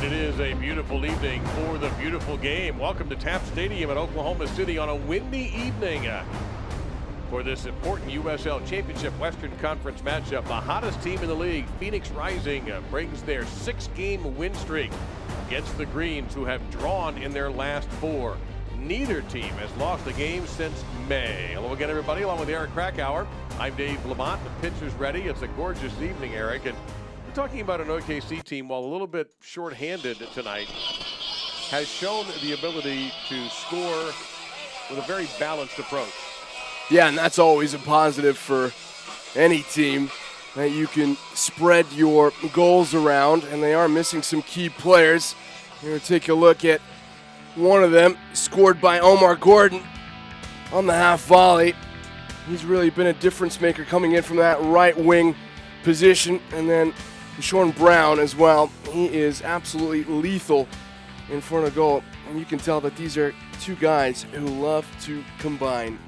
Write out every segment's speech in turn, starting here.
it is a beautiful evening for the beautiful game. Welcome to Taft Stadium in Oklahoma City on a windy evening for this important USL Championship Western Conference matchup. The hottest team in the league, Phoenix Rising, brings their 6-game win streak against the Greens, who have drawn in their last 4. Neither team has lost a game since May. Hello again, everybody, along with Eric Krakauer. I'm Dave Lamont. The pitch is ready. It's a gorgeous evening, Eric. And talking about an OKC team, while a little bit shorthanded tonight, has shown the ability to score with a very balanced approach. Yeah, and that's always a positive for any team, that you can spread your goals around, and they are missing some key players. Here, take a look at one of them, scored by Omar Gordon on the half volley. He's really been a difference maker coming in from that right wing position, and then Sean Brown as well. He is absolutely lethal in front of goal, and you can tell that these are two guys who love to combine.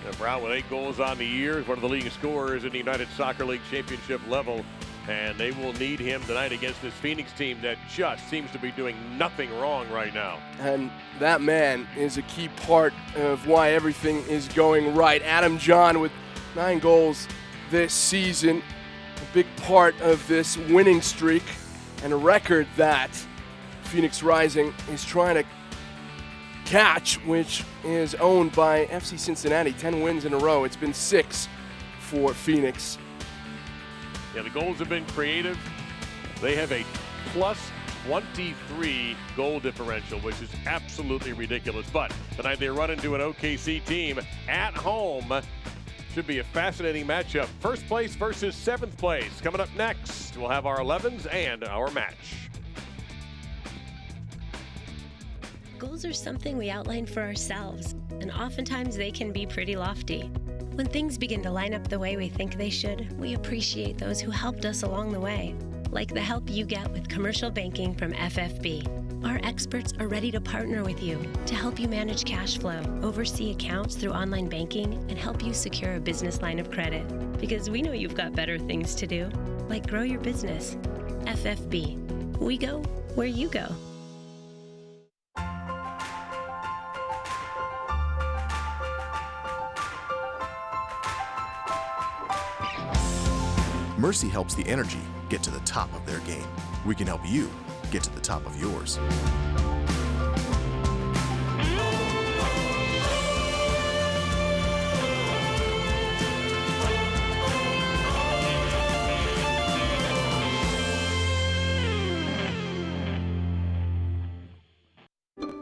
And Brown with 8 goals on the year, is one of the leading scorers in the United Soccer League championship level, and they will need him tonight against this Phoenix team that just seems to be doing nothing wrong right now. And that man is a key part of why everything is going right. Adam John with 9 goals this season, a big part of this winning streak, and a record that Phoenix Rising is trying to catch, which is owned by FC Cincinnati. 10 wins in a row. It's been 6 for Phoenix. Yeah, the goals have been creative. They have a plus 23 goal differential, which is absolutely ridiculous. But tonight they run into an OKC team at home. Should be a fascinating matchup. First place versus 7th place. Coming up next, we'll have our 11s and our match. Goals are something we outline for ourselves, and oftentimes they can be pretty lofty. When things begin to line up the way we think they should, we appreciate those who helped us along the way, like the help you get with commercial banking from FFB. Our experts are ready to partner with you to help you manage cash flow, oversee accounts through online banking, and help you secure a business line of credit. Because we know you've got better things to do, like grow your business. FFB. We go where you go. Mercy helps the energy get to the top of their game. We can help you get to the top of yours.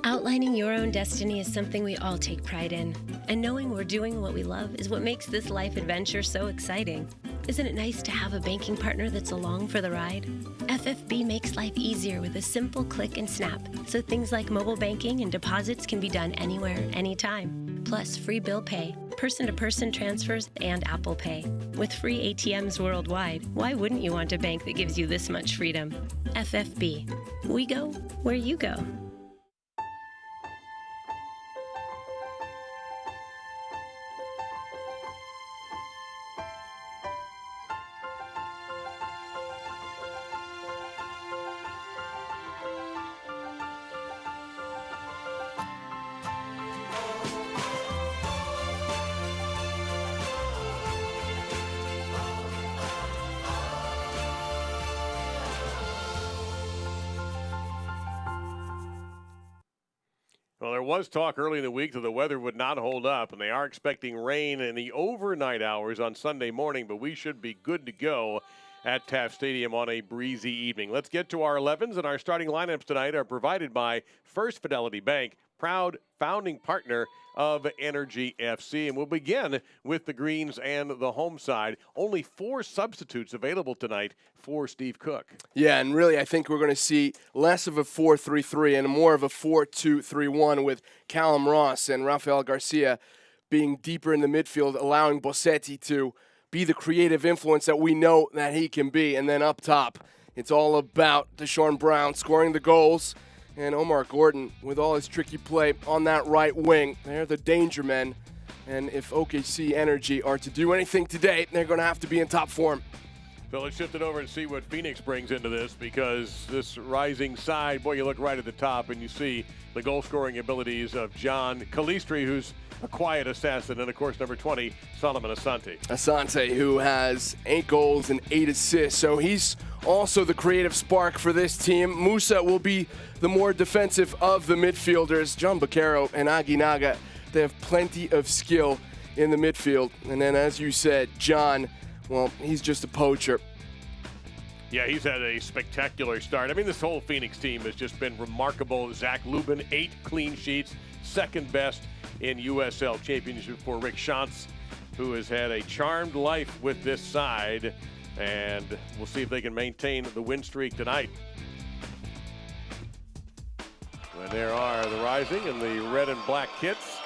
Outlining your own destiny is something we all take pride in. And knowing we're doing what we love is what makes this life adventure so exciting. Isn't it nice to have a banking partner that's along for the ride? FFB makes life easier with a simple click and snap, so things like mobile banking and deposits can be done anywhere, anytime. Plus free bill pay, person-to-person transfers, and Apple Pay. With free ATMs worldwide, why wouldn't you want a bank that gives you this much freedom? FFB. We go where you go. Well, there was talk early in the week that the weather would not hold up, and they are expecting rain in the overnight hours on Sunday morning, but we should be good to go at Taft Stadium on a breezy evening. Let's get to our 11s, and our starting lineups tonight are provided by First Fidelity Bank, proud founding partner of Energy FC. And we'll begin with the Greens and the home side. Only 4 substitutes available tonight for Steve Cook. Yeah, and really I think we're going to see less of a 4-3-3 and more of a 4-2-3-1 with Callum Ross and Rafael Garcia being deeper in the midfield, allowing Bossetti to be the creative influence that we know that he can be. And then up top, it's all about Deshaun Brown scoring the goals, and Omar Gordon with all his tricky play on that right wing. They're the danger men, and if OKC Energy are to do anything today, they're going to have to be in top form. So let's shift it over and see what Phoenix brings into this, because this rising side, boy, you look right at the top and you see the goal-scoring abilities of John Calistri, who's a quiet assassin, and of course number 20, Solomon Asante. Asante, who has 8 goals and 8 assists, so he's also the creative spark for this team. Musa will be the more defensive of the midfielders. John Vaquero and Aguinaga, they have plenty of skill in the midfield. And then, as you said, John, well, he's just a poacher. Yeah, he's had a spectacular start. I mean, this whole Phoenix team has just been remarkable. Zach Lubin, 8 clean sheets, second best in USL Championship for Rick Schantz, who has had a charmed life with this side. And we'll see if they can maintain the win streak tonight. And there are the Rising in the red and black kits.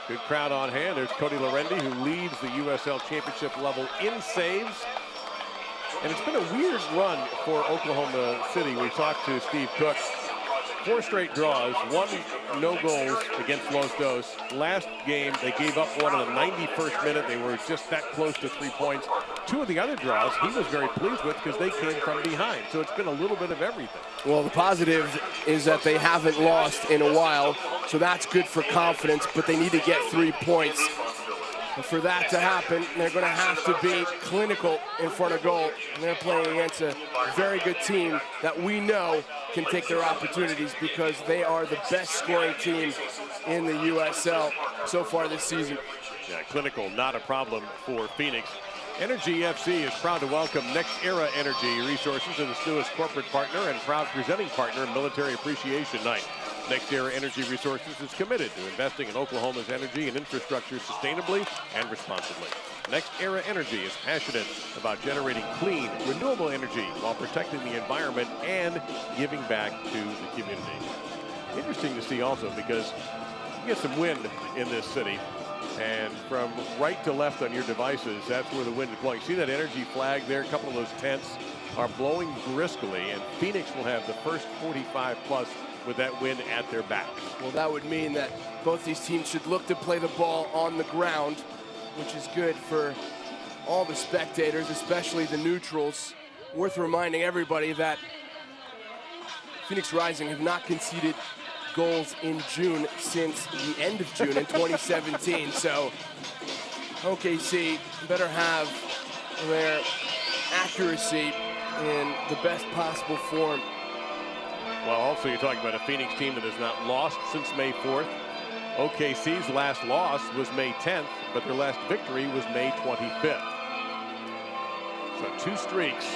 Good crowd on hand. There's Cody Lorendi, who leads the USL Championship level in saves. And it's been a weird run for Oklahoma City. We talked to Steve Cook. 4 straight draws, 1 no goals against Los Dos. Last game, they gave up one in the 91st minute. They were just that close to 3 points. 2 of the other draws he was very pleased with because they came from behind. So it's been a little bit of everything. Well, the positive is that they haven't lost in a while, so that's good for confidence, but they need to get 3 points. And for that to happen, they're going to have to be clinical in front of goal. And they're playing against a very good team that we know can take their opportunities, because they are the best scoring team in the USL so far this season. Yeah, clinical, not a problem for Phoenix. Energy FC is proud to welcome Next Era Energy Resources as its newest corporate partner and proud presenting partner in Military Appreciation Night. Next Era Energy Resources is committed to investing in Oklahoma's energy and infrastructure sustainably and responsibly. Next Era Energy is passionate about generating clean, renewable energy while protecting the environment and giving back to the community. Interesting to see also, because you get some wind in this city, and from right to left on your devices, that's where the wind is blowing. See that energy flag there? A couple of those tents are blowing briskly, and Phoenix will have the first 45 plus with that wind at their backs. Well, that would mean that both these teams should look to play the ball on the ground, which is good for all the spectators, especially the neutrals. Worth reminding everybody that Phoenix Rising have not conceded goals in June since the end of June in 2017. So OKC better have their accuracy in the best possible form. Well, also you're talking about a Phoenix team that has not lost since May 4th. OKC's last loss was May 10th, but their last victory was May 25th. So 2 streaks,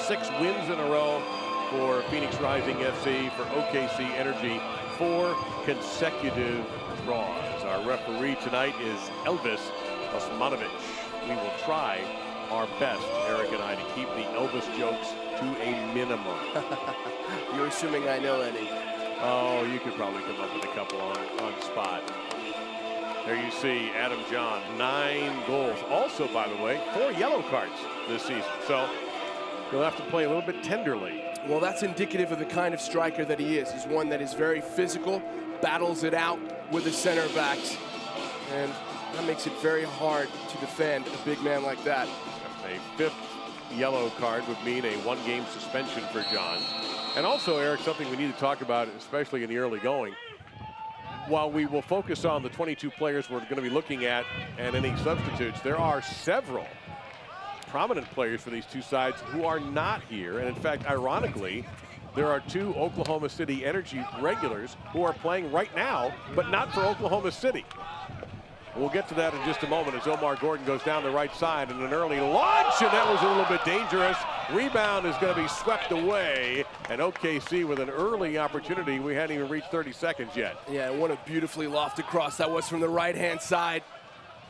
6 wins in a row for Phoenix Rising FC. For OKC Energy, 4 consecutive draws. Our referee tonight is Elvis Osmanovic. We will try our best, Eric and I, to keep the Elvis jokes to a minimum. You're assuming I know any. Oh, you could probably come up with a couple on spot. There you see Adam John, 9 goals. Also, by the way, 4 yellow cards this season. So he'll have to play a little bit tenderly. Well, that's indicative of the kind of striker that he is. He's one that is very physical, battles it out with the center backs, and that makes it very hard to defend a big man like that. A 5th yellow card would mean a 1-game suspension for John. And also, Eric, something we need to talk about, especially in the early going. While we will focus on the 22 players we're going to be looking at and any substitutes, there are several prominent players for these two sides who are not here. And in fact, ironically, there are 2 Oklahoma City Energy regulars who are playing right now, but not for Oklahoma City. We'll get to that in just a moment as Omar Gordon goes down the right side and an early launch, and that was a little bit dangerous. Rebound is going to be swept away, and OKC with an early opportunity. We hadn't even reached 30 seconds yet. Yeah, what a beautifully lofted cross that was from the right-hand side.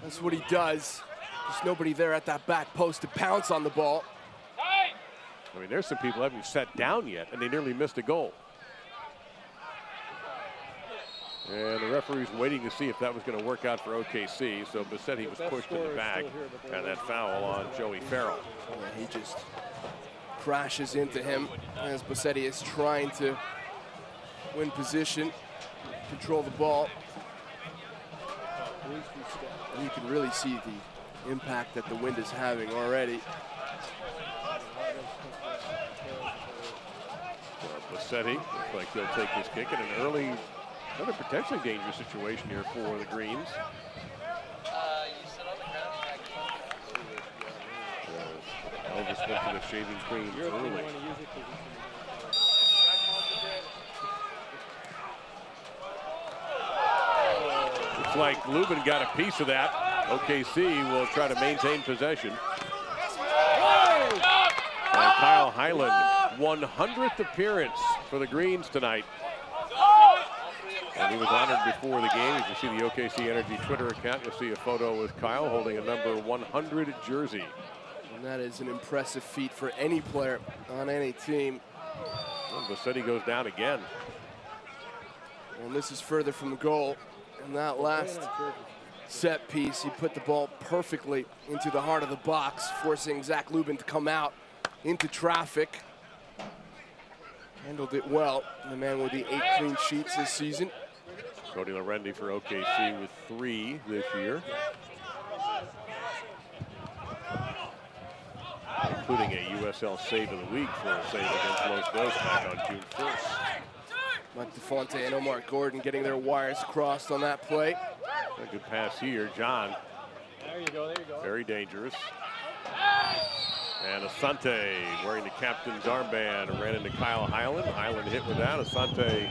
That's what he does. There's nobody there at that back post to pounce on the ball. I mean, there's some people who haven't sat down yet, and they nearly missed a goal. And the referee's waiting to see if that was going to work out for OKC. So Bassetti was pushed in the back, and that foul on Joey Farrell. Yeah, he just crashes into him as Bassetti is trying to win position, control the ball. And you can really see the impact that the wind is having already. Bassetti looks like they'll take this kick in an early, another potentially dangerous situation here for the Greens. Elvis went to the shaving cream early. Looks like Lubin got a piece of that. OKC will try to maintain possession. And Kyle Hyland, 100th appearance for the Greens tonight. And he was honored before the game. You can see the OKC Energy Twitter account. You'll see a photo with Kyle holding a number 100 jersey. And that is an impressive feat for any player on any team. Well, Bassetti goes down again. And this is further from the goal. And that last set piece, he put the ball perfectly into the heart of the box, forcing Zach Lubin to come out into traffic. Handled it well. The man with the 8 clean sheets this season. Cody Lorendi for OKC with 3 this year, including a USL Save of the Week for a save against Los Dos back on June 1st. Mike DeFonte and Omar Gordon getting their wires crossed on that play. A good pass here, John. There you go, there you go. Very dangerous. And Asante wearing the captain's armband ran into Kyle Hyland. Hyland hit with that. Asante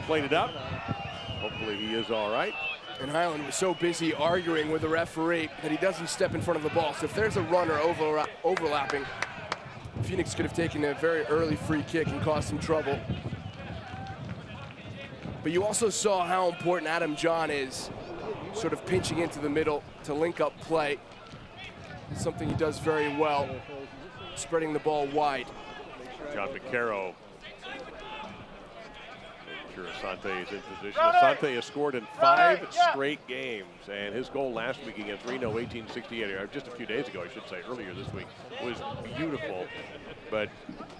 played it up. Hopefully he is all right. And Hyland was so busy arguing with the referee that he doesn't step in front of the ball. So if there's a runner overlapping, Phoenix could have taken a very early free kick and caused some trouble. But you also saw how important Adam John is, sort of pinching into the middle to link up play. It's something he does very well, spreading the ball wide. John Vaquero. Making sure Asante is in position. Asante has scored in 5 straight games, and his goal last week against Reno, 1868, or just a few days ago, I should say, earlier this week, was beautiful. But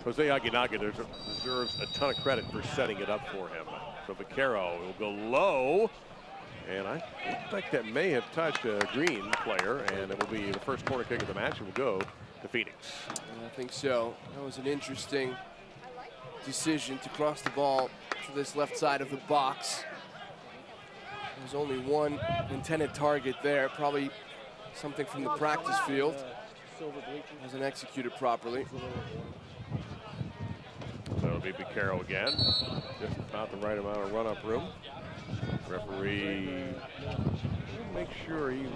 Jose Aguinaga deserves a ton of credit for setting it up for him. So Vaquero will go low. And I think that may have touched a Green player, and it will be the first corner kick of the match. It will go to Phoenix. I think so. That was an interesting decision to cross the ball to this left side of the box. There's only one intended target there, probably something from the practice field. Wasn't executed properly. So it'll be Vaquero again. Just about the right amount of run-up room. Referee make sure he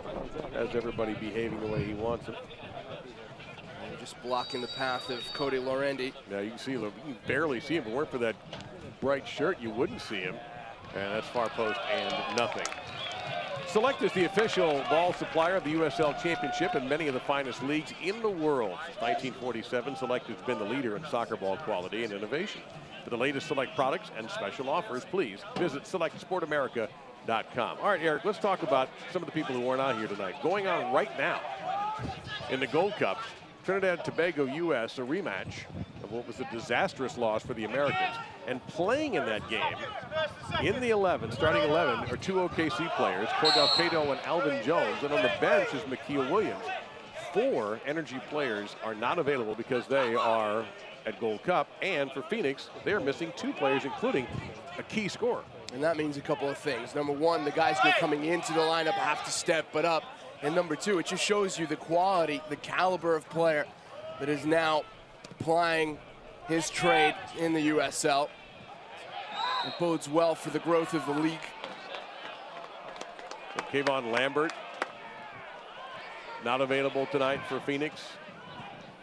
has everybody behaving the way he wants it. And just blocking the path of Cody Lorendi. Now you can see, you can barely see him. If it weren't for that bright shirt, you wouldn't see him. And that's far post and nothing. Select is the official ball supplier of the USL Championship and many of the finest leagues in the world. Since 1947, Select has been the leader in soccer ball quality and innovation. For the latest Select products and special offers, please visit selectsportamerica.com. All right, Eric, let's talk about some of the people who aren't out here tonight. Going on right now in the Gold Cup, Trinidad Tobago U.S., a rematch of what was a disastrous loss for the Americans. And playing in that game, in the 11, starting 11, are 2 OKC players, Cordell Cato and Alvin Jones. And on the bench is McKeel Williams. 4 Energy players are not available because they are at Gold Cup, and for Phoenix, they are missing 2 players, including a key scorer. And that means a couple of things. Number one, the guys who are coming into the lineup have to step it up. And number two, it just shows you the quality, the caliber of player that is now applying his trade in the USL. It bodes well for the growth of the league. And Kayvon Lambert, not available tonight for Phoenix.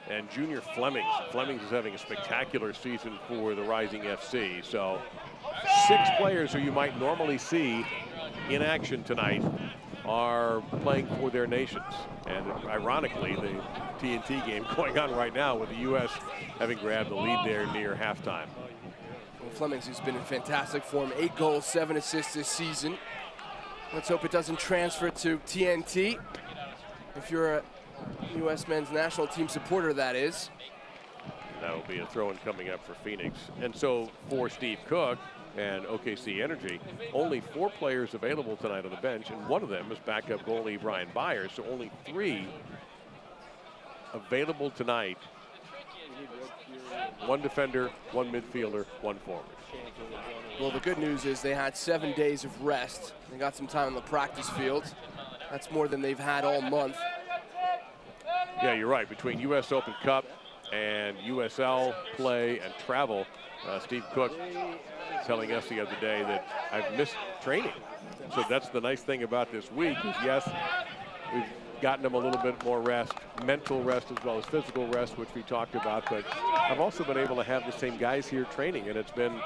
And Junior Flemings. Flemings is having a spectacular season for the Rising FC. So 6 players who you might normally see in action tonight are playing for their nations. And ironically, the TNT game going on right now with the U.S. having grabbed the lead there near halftime. Well, Flemings has been in fantastic form. 8 goals, 7 assists this season. Let's hope it doesn't transfer to TNT. If you're a U.S. men's national team supporter, that is. That'll be a throw-in coming up for Phoenix. And so for Steve Cook, and OKC Energy. Only 4 players available tonight on the bench, and one of them is backup goalie Brian Byers. So only 3 available tonight. 1 defender, 1 midfielder, 1 forward. Well, the good news is they had 7 days of rest. They got some time on the practice field. That's more than they've had all month. Yeah, you're right. Between U.S. Open Cup and USL play and travel, Steve Cook telling us the other day that I've missed training. So that's the nice thing about this week is, yes, we've gotten them a little bit more rest, mental rest as well as physical rest, which we talked about. But I've also been able to have the same guys here training, and it's been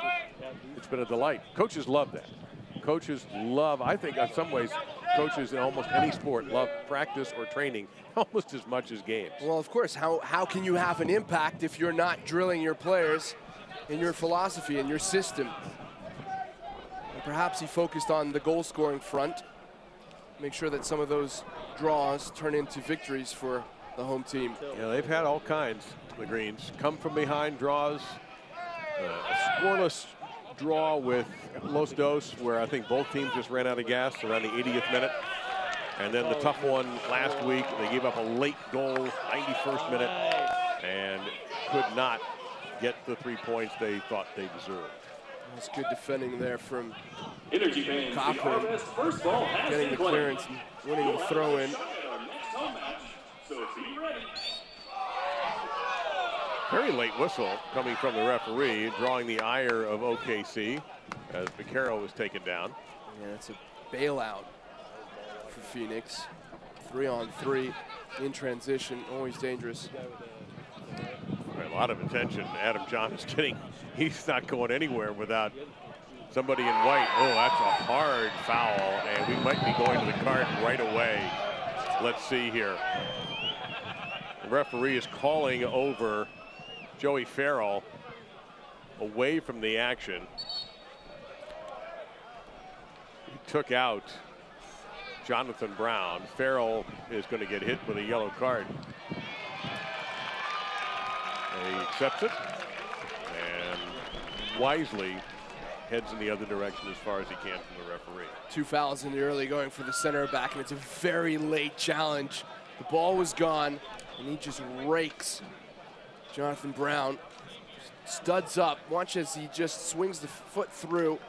a delight. Coaches love that. Coaches love, I think in some ways, coaches in almost any sport love practice or training almost as much as games. Well, of course, how can you have an impact if you're not drilling your players in your philosophy and your system? And perhaps he focused on the goal scoring front. Make sure that some of those draws turn into victories for the home team. Yeah, they've had all kinds, the Greens. Come from behind draws, a scoreless draw with Los Dos, where I think both teams just ran out of gas around the 80th minute. And then the tough one last week, they gave up a late goal, 91st minute, and could not get the 3 points they thought they deserved. That's good defending there from Energy fans, Cochran, first ball has getting the clearance and winning the throw-in. So be ready. Very late whistle coming from the referee, drawing the ire of OKC as Vaquero was taken down. Yeah, it's a bailout for Phoenix. 3-on-3 in transition, always dangerous. A lot of attention Adam John is getting. He's not going anywhere without somebody in white. Oh, that's a hard foul, and we might be going to the cart right away. Let's see here. The referee is calling over Joey Farrell away from the action. He took out Jonathan Brown. Farrell is going to get hit with a yellow card. And he accepts it and wisely heads in the other direction as far as he can from the referee. 2 fouls in the early going for the center back, and it's a very late challenge. The ball was gone, and he just rakes Jonathan Brown. Studs up. Watch as he just swings the foot through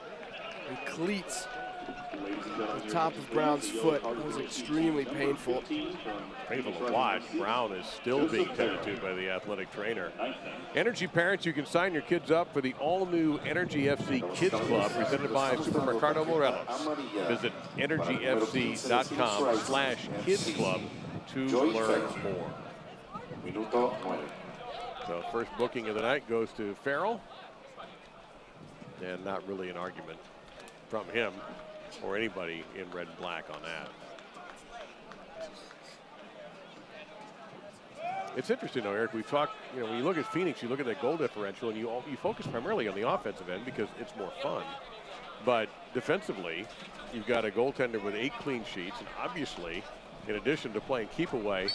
and cleats the top of Brown's foot. That was extremely painful. Painful to watch. Brown is still being tended to by the athletic trainer. Energy parents, you can sign your kids up for the all-new Energy FC Kids Club presented by Supermercado Morelos. Visit energyfc.com/kids club to learn more. So first booking of the night goes to Farrell, and not really an argument from him or anybody in red and black on that. It's interesting though, Eric, we've talked, when you look at Phoenix, you look at that goal differential and you focus primarily on the offensive end because it's more fun. But defensively, you've got a goaltender with 8 clean sheets, and obviously, in addition to playing keep away,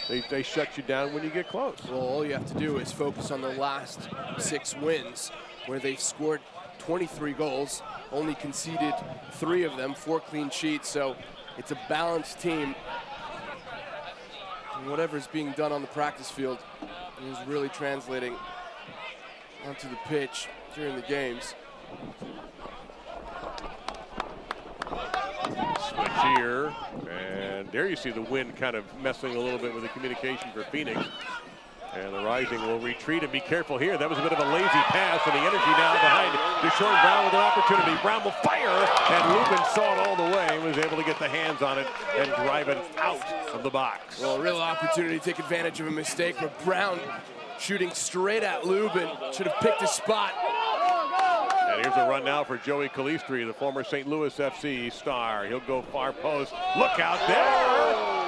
they shut you down when you get close. Well, all you have to do is focus on the last 6 wins, where they've scored 23 goals, only conceded 3 of them, 4 clean sheets. So it's a balanced team. And whatever's being done on the practice field is really translating onto the pitch during the games. Switch here, and there you see the wind kind of messing a little bit with the communication for Phoenix. And the Rising will retreat and be careful here. That was a bit of a lazy pass, and the Energy now behind Deshaun Brown with an opportunity. Brown will fire, and Lubin saw it all the way and was able to get the hands on it and drive it out of the box. Well, a real opportunity to take advantage of a mistake, but Brown shooting straight at Lubin. Should have picked his spot. And here's a run now for Joey Calistri, the former St. Louis FC star. He'll go far post. Look out there!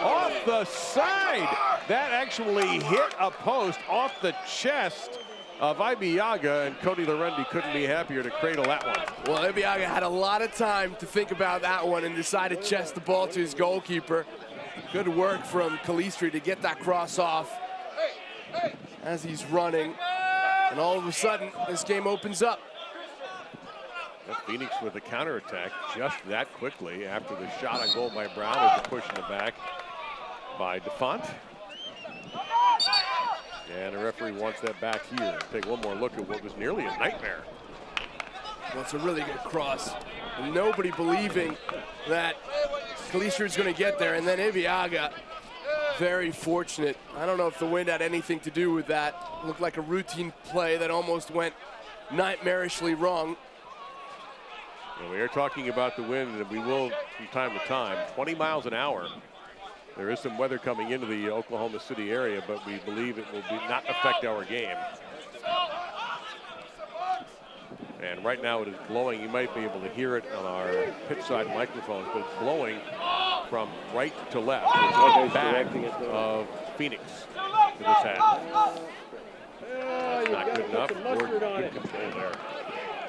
Off the side! That actually hit a post off the chest of Ibiaga, and Cody Lorendi couldn't be happier to cradle that one. Well, Ibiaga had a lot of time to think about that one and decided to chest the ball to his goalkeeper. Good work from Calistri to get that cross off as he's running. And all of a sudden, this game opens up. Phoenix with a counterattack just that quickly after the shot on goal by Brown as the push in the back by DeFont. And the referee wants that back here. Take one more look at what was nearly a nightmare. Well, it's a really good cross. Nobody believing that Kalisher is going to get there, and then Ibeagha, very fortunate. I don't know if the wind had anything to do with that. Looked like a routine play that almost went nightmarishly wrong. And we are talking about the wind, and we will from time to time, 20 miles an hour. There is some weather coming into the Oklahoma City area, but we believe it will not affect our game. And right now it is blowing. You might be able to hear it on our pitch side microphones, but it's blowing from right to left. It's on the back of Phoenix to this half. That's not good enough. Gordon, good control there.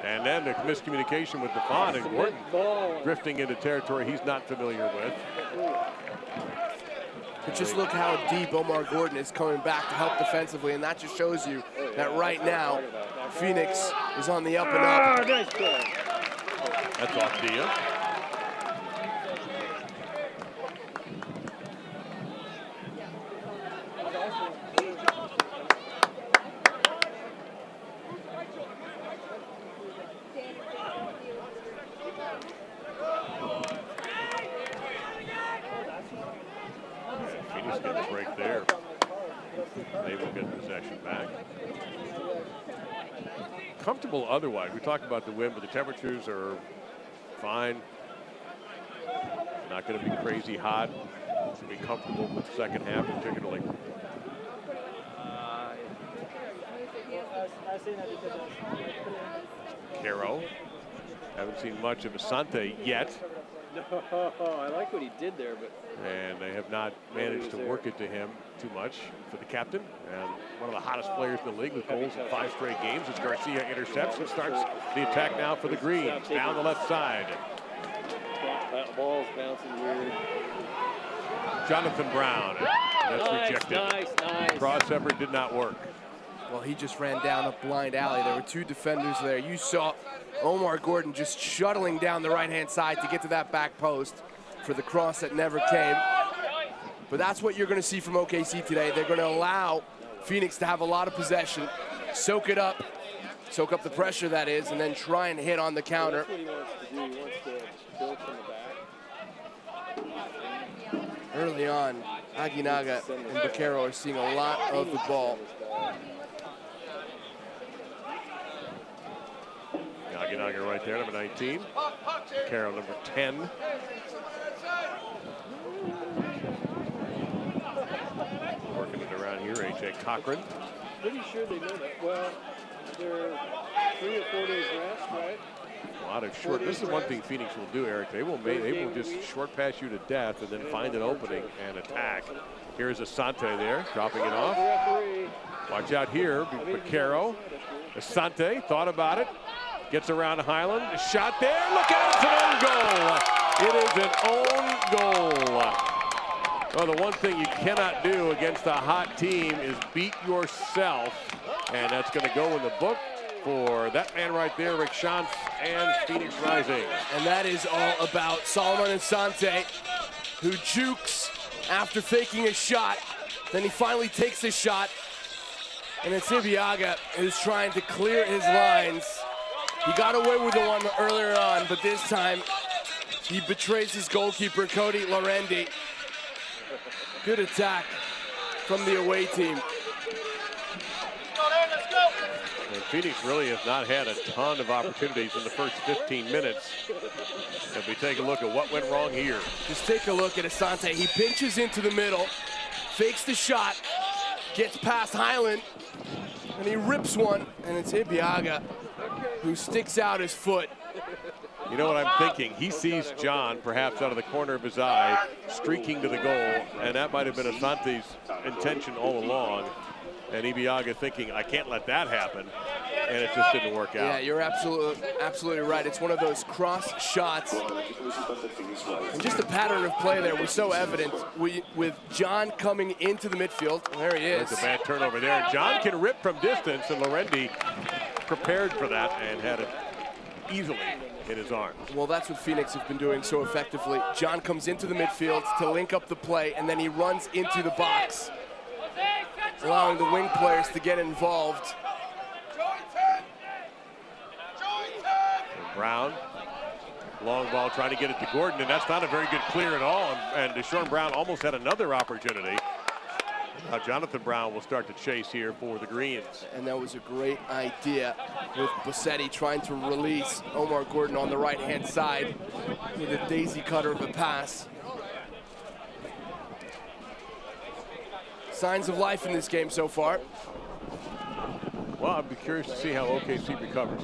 And then the miscommunication with DeFont, and Gordon drifting into territory he's not familiar with. But just look how deep Omar Gordon is coming back to help defensively, and that just shows you that right now Phoenix is on the up and up. That's off Dia. Phoenix gets a break there. They will get possession back. Comfortable otherwise. We talked about the wind, but the temperatures are fine. Not going to be crazy hot. It's going to be comfortable with the second half, particularly. Vaquero. Haven't seen much of Asante yet. No, I like what he did there, but. And they have not managed to work it to him too much for the captain. And one of the hottest players in the league with goals in 5 straight games as Garcia intercepts and starts the attack now for the Greens. Down the left side. That ball's bouncing weird. Jonathan Brown. That's rejected. Nice. Cross effort did not work. Well, he just ran down a blind alley. There were 2 defenders there. You saw Omar Gordon just shuttling down the right-hand side to get to that back post for the cross that never came. But that's what you're going to see from OKC today. They're going to allow Phoenix to have a lot of possession, soak it up, soak up the pressure that is, and then try and hit on the counter. That's what he wants to do. He wants to build from the back. Early on, Aguinaga and Vaquero are seeing a lot of the ball. Aguinaga right there, number 19. Vaquero, number 10. Working it around here, A.J. Cochran. Pretty sure they know that. Well, they're 3 or 4 days rest, right? A lot of short. This is one thing Phoenix will do, Eric. They will just short pass you to death and then find an opening and attack. Here's Asante there, dropping it off. Watch out here, Vaquero. Asante thought about it. Gets around Highland. A shot there. Look at it. It's an own goal. It is an own goal. Well, the one thing you cannot do against a hot team is beat yourself. And that's going to go in the book for that man right there, Rick Shantz and Phoenix Rising. And that is all about Solomon Asante, who jukes after faking a shot. Then he finally takes a shot. And it's Ibeagha who's trying to clear his lines. He got away with the one earlier on, but this time he betrays his goalkeeper, Cody Lorendi. Good attack from the away team. And Phoenix really has not had a ton of opportunities in the first 15 minutes. If we take a look at what went wrong here. Just take a look at Asante. He pinches into the middle, fakes the shot, gets past Highland, and he rips one, and it's Ibeagha who sticks out his foot. You know what I'm thinking? He sees John, perhaps out of the corner of his eye, streaking to the goal, and that might have been Asante's intention all along. And Ibeagha thinking, I can't let that happen, and it just didn't work out. Yeah, you're absolutely right. It's one of those cross shots. And just the pattern of play there was so evident with John coming into the midfield. There he is. There's a bad turnover there. John can rip from distance, and Lorendi prepared for that and had it easily in his arms. Well, that's what Phoenix have been doing so effectively. John comes into the midfield to link up the play, and then he runs into the box, allowing the wing players to get involved. And Brown, long ball trying to get it to Gordon, and that's not a very good clear at all. And Deshaun Brown almost had another opportunity. Now Jonathan Brown will start to chase here for the Greens. And that was a great idea with Bassetti trying to release Omar Gordon on the right-hand side with a daisy cutter of a pass. Signs of life in this game so far. Well, I'd be curious to see how OKC recovers.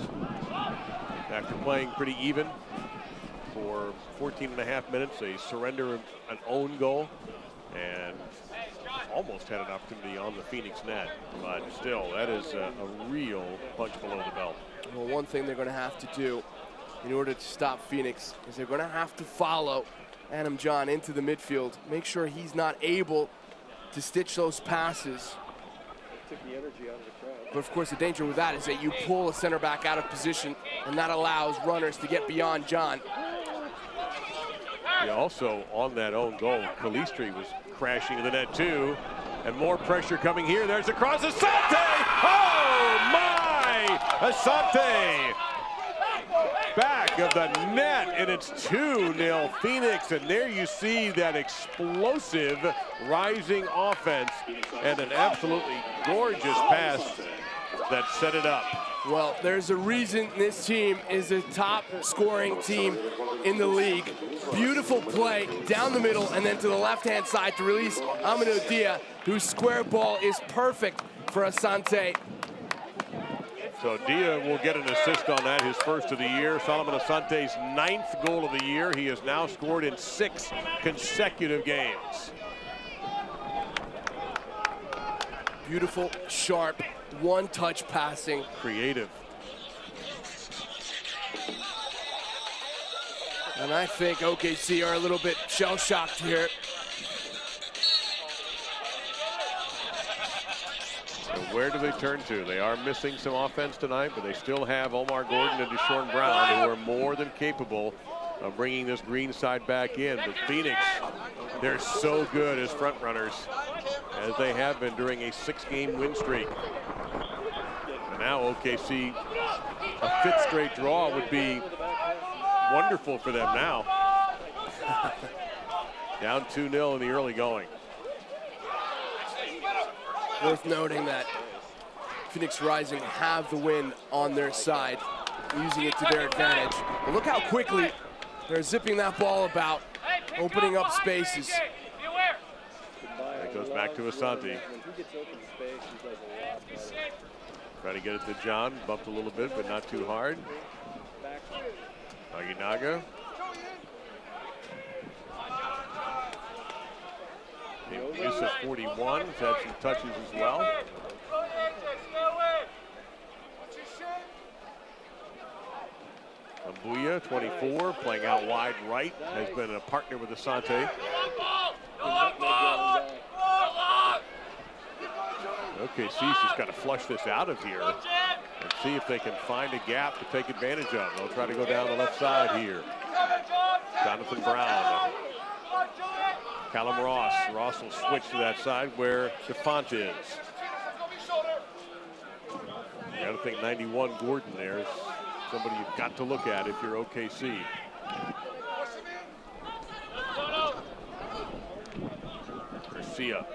After playing pretty even for 14.5 minutes, they surrender an own goal and almost had an opportunity on the Phoenix net, but still, that is a real punch below the belt. Well, one thing they're going to have to do in order to stop Phoenix is they're going to have to follow Adam John into the midfield, make sure he's not able to stitch those passes. Took the energy out of the crowd. But of course, the danger with that is that you pull a center back out of position, and that allows runners to get beyond John. Yeah, also on that own goal, Calistri was crashing to the net too, and more pressure coming here. There's a cross, Asante! Oh my! Asante! Back of the net, and it's 2-0 Phoenix, and there you see that explosive rising offense and an absolutely gorgeous pass that set it up. Well, there's a reason this team is a top scoring team in the league. Beautiful play down the middle and then to the left-hand side to release Amadou Dia, whose square ball is perfect for Asante. So Dia will get an assist on that, his first of the year. Solomon Asante's 9th goal of the year. He has now scored in 6 consecutive games. Beautiful, sharp, one-touch passing. Creative. And I think OKC are a little bit shell-shocked here. So where do they turn to? They are missing some offense tonight, but they still have Omar Gordon and Deshaun Brown, who are more than capable of bringing this green side back in. But Phoenix, they're so good as front runners, as they have been during a 6-game win streak. And now OKC, a 5th straight draw would be wonderful for them now. Down 2-0 in the early going. Worth noting that Phoenix Rising have the win on their side, using it to their advantage. But look how quickly they're zipping that ball about, opening up spaces. It goes back to Asante. Try to get it to John, bumped a little bit, but not too hard. Aginaga. Yusuf 41 has had some touches as well. Ambuya, 24, playing out wide right, has been a partner with Asante. OKC's just got to flush this out of here and see if they can find a gap to take advantage of. They'll try to go down the left side here. Jonathan Brown. Callum Ross. Ross will switch to that side where DeFont is. You got to think 91 Gordon there is somebody you've got to look at if you're OKC. Garcia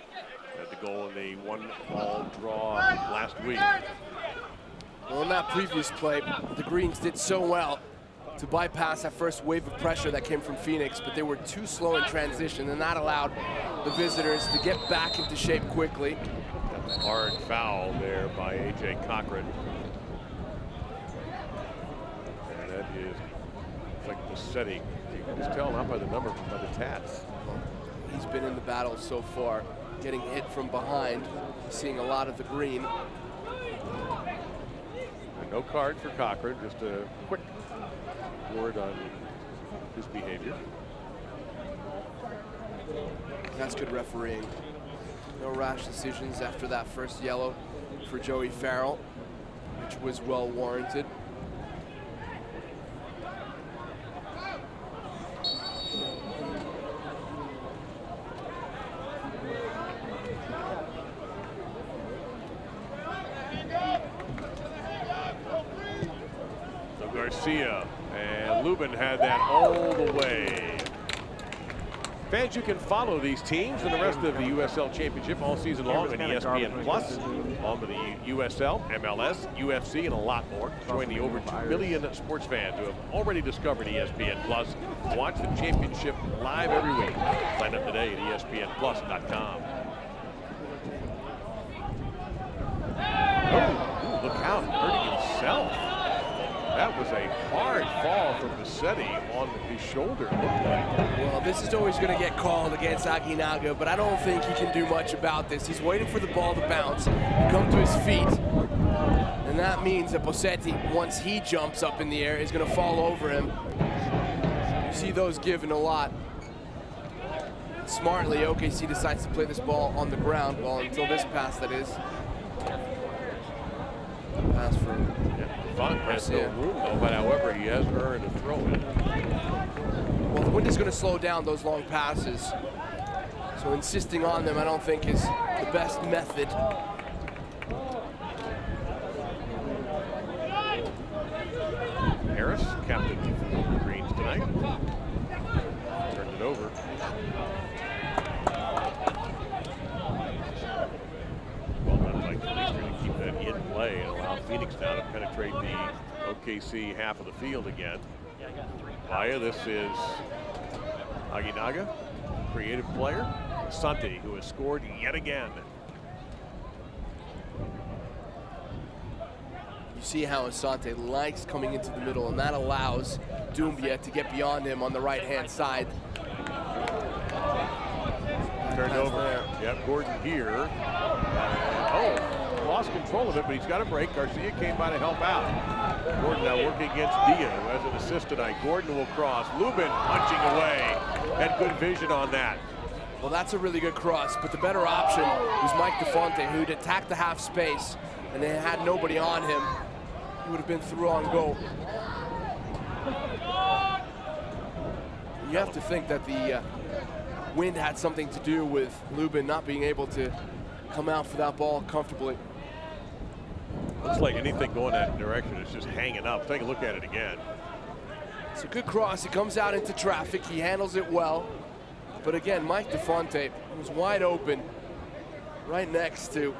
had the goal in the 1-all draw last week. Well, in that previous play, the Greens did so well to bypass that first wave of pressure that came from Phoenix, but they were too slow in transition, and that allowed the visitors to get back into shape quickly. Hard foul there by A.J. Cochran. And that is like Bassetti. You can just tell not by the number, but by the tats. He's been in the battle so far, getting hit from behind, seeing a lot of the green. And no card for Cochran, just a quick word on his behavior. That's good refereeing. No rash decisions after that first yellow for Joey Farrell, which was well warranted. Garcia, and Lubin had that all the way. Fans, you can follow these teams and the rest of the USL Championship all season long on ESPN Plus, along with the USL, MLS, UFC, and a lot more. Join the over 2 million sports fans who have already discovered ESPN Plus. Watch the championship live every week. Sign up today at ESPNplus.com. Oh, look out, hurting himself. That was a hard fall from Bassetti on his shoulder, it looked like. Well, this is always going to get called against Aguinaga, but I don't think he can do much about this. He's waiting for the ball to bounce, come to his feet, and that means that Bassetti, once he jumps up in the air, is going to fall over him. You see those given a lot. Smartly, OKC decides to play this ball on the ground, well, until this pass, that is. Pass from Font has no room, though, but however, he has earned a throw in. Well, the wind is going to slow down those long passes, so insisting on them I don't think is the best method. Harris, captain for the Greens tonight. Turned it over. Well done by Kalister to keep that in play and allow Phoenix now to penetrate the OKC half of the field again. Via, this is Aguinaga, creative player. Asante, who has scored yet again. You see how Asante likes coming into the middle, and that allows Doumbia to get beyond him on the right-hand side. Turned over. Yep, Gordon here. Lost control of it, but he's got a break. Garcia came by to help out. Gordon now working against Dia, who has an assist tonight. Gordon will cross. Lubin punching away. Had good vision on that. Well, that's a really good cross, but the better option was Mike DeFonte, who'd attacked the half space, and they had nobody on him. He would have been through on goal. You have to think that the wind had something to do with Lubin not being able to come out for that ball comfortably. Looks like anything going that direction is just hanging up. Take a look at it again. It's a good cross. He comes out into traffic. He handles it well. But again, Mike DeFonte was wide open right next to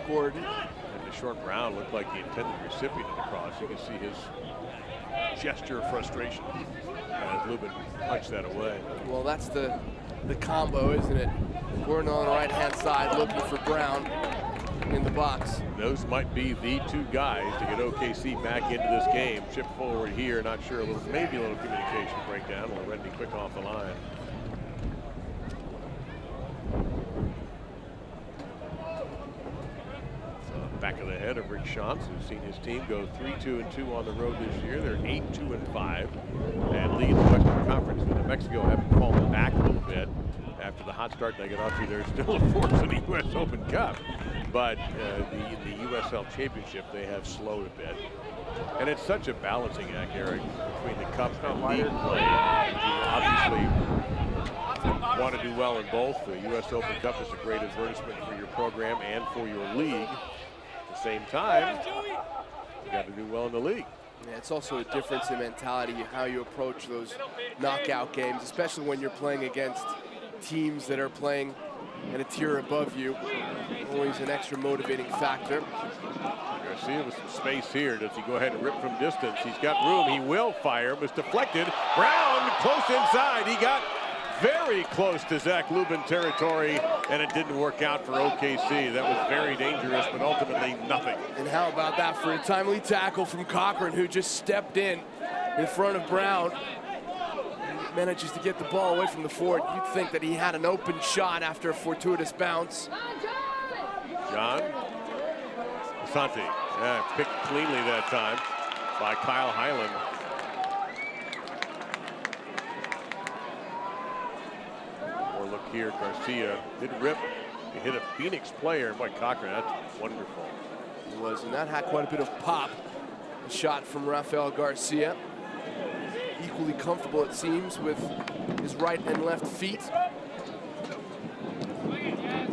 Gordon. And Deshaun Brown looked like the intended recipient of the cross. You can see his gesture of frustration as Lubin punched that away. Well, that's the combo, isn't it? Gordon on the right-hand side looking for Brown in the box. Those might be the two guys to get OKC back into this game. Chip forward here, not sure, maybe a little communication breakdown. Lorendi quick off the line. Back of the head of Rick Shantz, who's seen his team go 3-2-2 on the road this year. They're 8-2-5 and lead the Western Conference, with New Mexico having fallen back a little bit after the hot start they got off to. They're still a force in the U.S. Open Cup, but the USL Championship they have slowed a bit. And it's such a balancing act, Eric, between the Cup and league play. You obviously want to do well in both. The U.S. Open Cup is a great advertisement for your program and for your league. At the same time, you got to do well in the league. Yeah, it's also a difference in mentality, how you approach those knockout games, especially when you're playing against teams that are playing at a tier above you. Always an extra motivating factor. Garcia with some space here. Does he go ahead and rip from distance? He's got room. He will fire. Was deflected. Brown close inside. He got very close to Zach Lubin territory, and it didn't work out for OKC. That was very dangerous, but ultimately nothing. And how about that for a timely tackle from Cochran, who just stepped in front of Brown. Manages to get the ball away from the forward. You'd think that he had an open shot after a fortuitous bounce. John Asante, picked cleanly that time by Kyle Highland. Or look here, Garcia did rip. He hit a Phoenix player. Boy, Cochran, that's wonderful. It was, and that had quite a bit of pop. A shot from Rafael Garcia. Equally comfortable, it seems, with his right and left feet.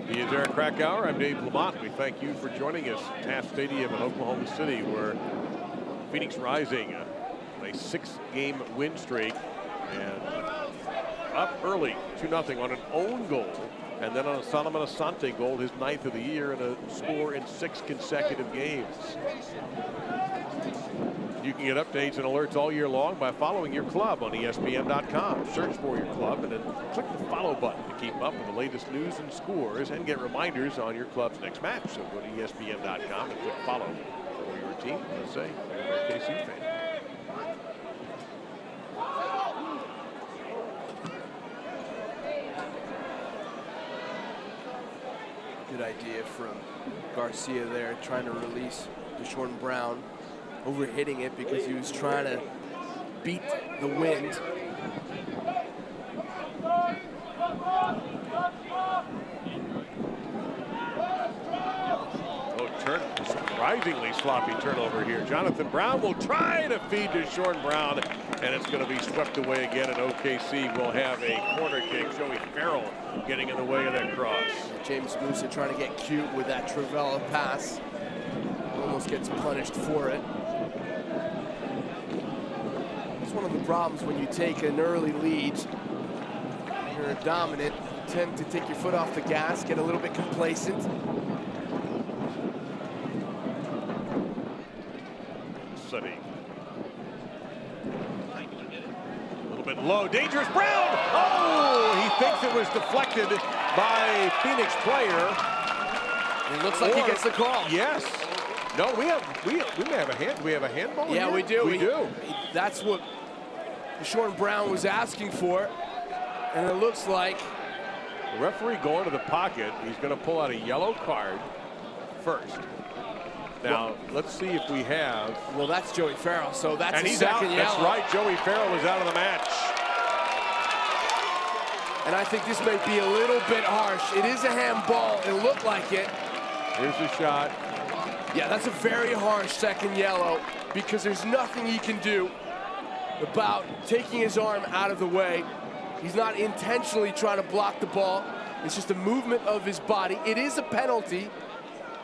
He is Eric Krakauer. I'm Dave Lamont. We thank you for joining us at Taft Stadium in Oklahoma City, where Phoenix Rising on a 6-game win streak and up early 2-0 on an own goal, and then on a Solomon Asante goal, his 9th of the year, and a score in 6 consecutive games. You can get updates and alerts all year long by following your club on ESPN.com. Search for your club and then click the follow button to keep up with the latest news and scores and get reminders on your club's next match. So go to ESPN.com and click follow for your team. Let's say you're an OKC fan. Good idea from Garcia there, trying to release Deshaun Brown, overhitting it because he was trying to beat the wind. Surprisingly sloppy turnover here. Jonathan Brown will try to feed Deshaun Brown, and it's going to be swept away again, and OKC will have a corner kick. Joey Farrell getting in the way of that cross. James Musa trying to get cute with that Travella pass. Almost gets punished for it. It's one of the problems when you take an early lead. You're dominant, you tend to take your foot off the gas, get a little bit complacent. City. A little bit low, dangerous Brown! Oh, he thinks it was deflected by Phoenix player. It looks like he gets the call. Yes. No, we may have a hand. We have a handball. Yeah, here? we do. We do. That's what Deshaun Brown was asking for, and it looks like the referee going to the pocket. He's going to pull out a yellow card first. Now, let's see if we have. Well, that's Joey Farrell, so that's and a he's second out. yellow. That's right. Joey Farrell is out of the match. And I think this may be a little bit harsh. It is a handball. It looked like it. Here's the shot. Yeah, that's a very harsh second yellow because there's nothing he can do about taking his arm out of the way. He's not intentionally trying to block the ball. It's just a movement of his body. It is a penalty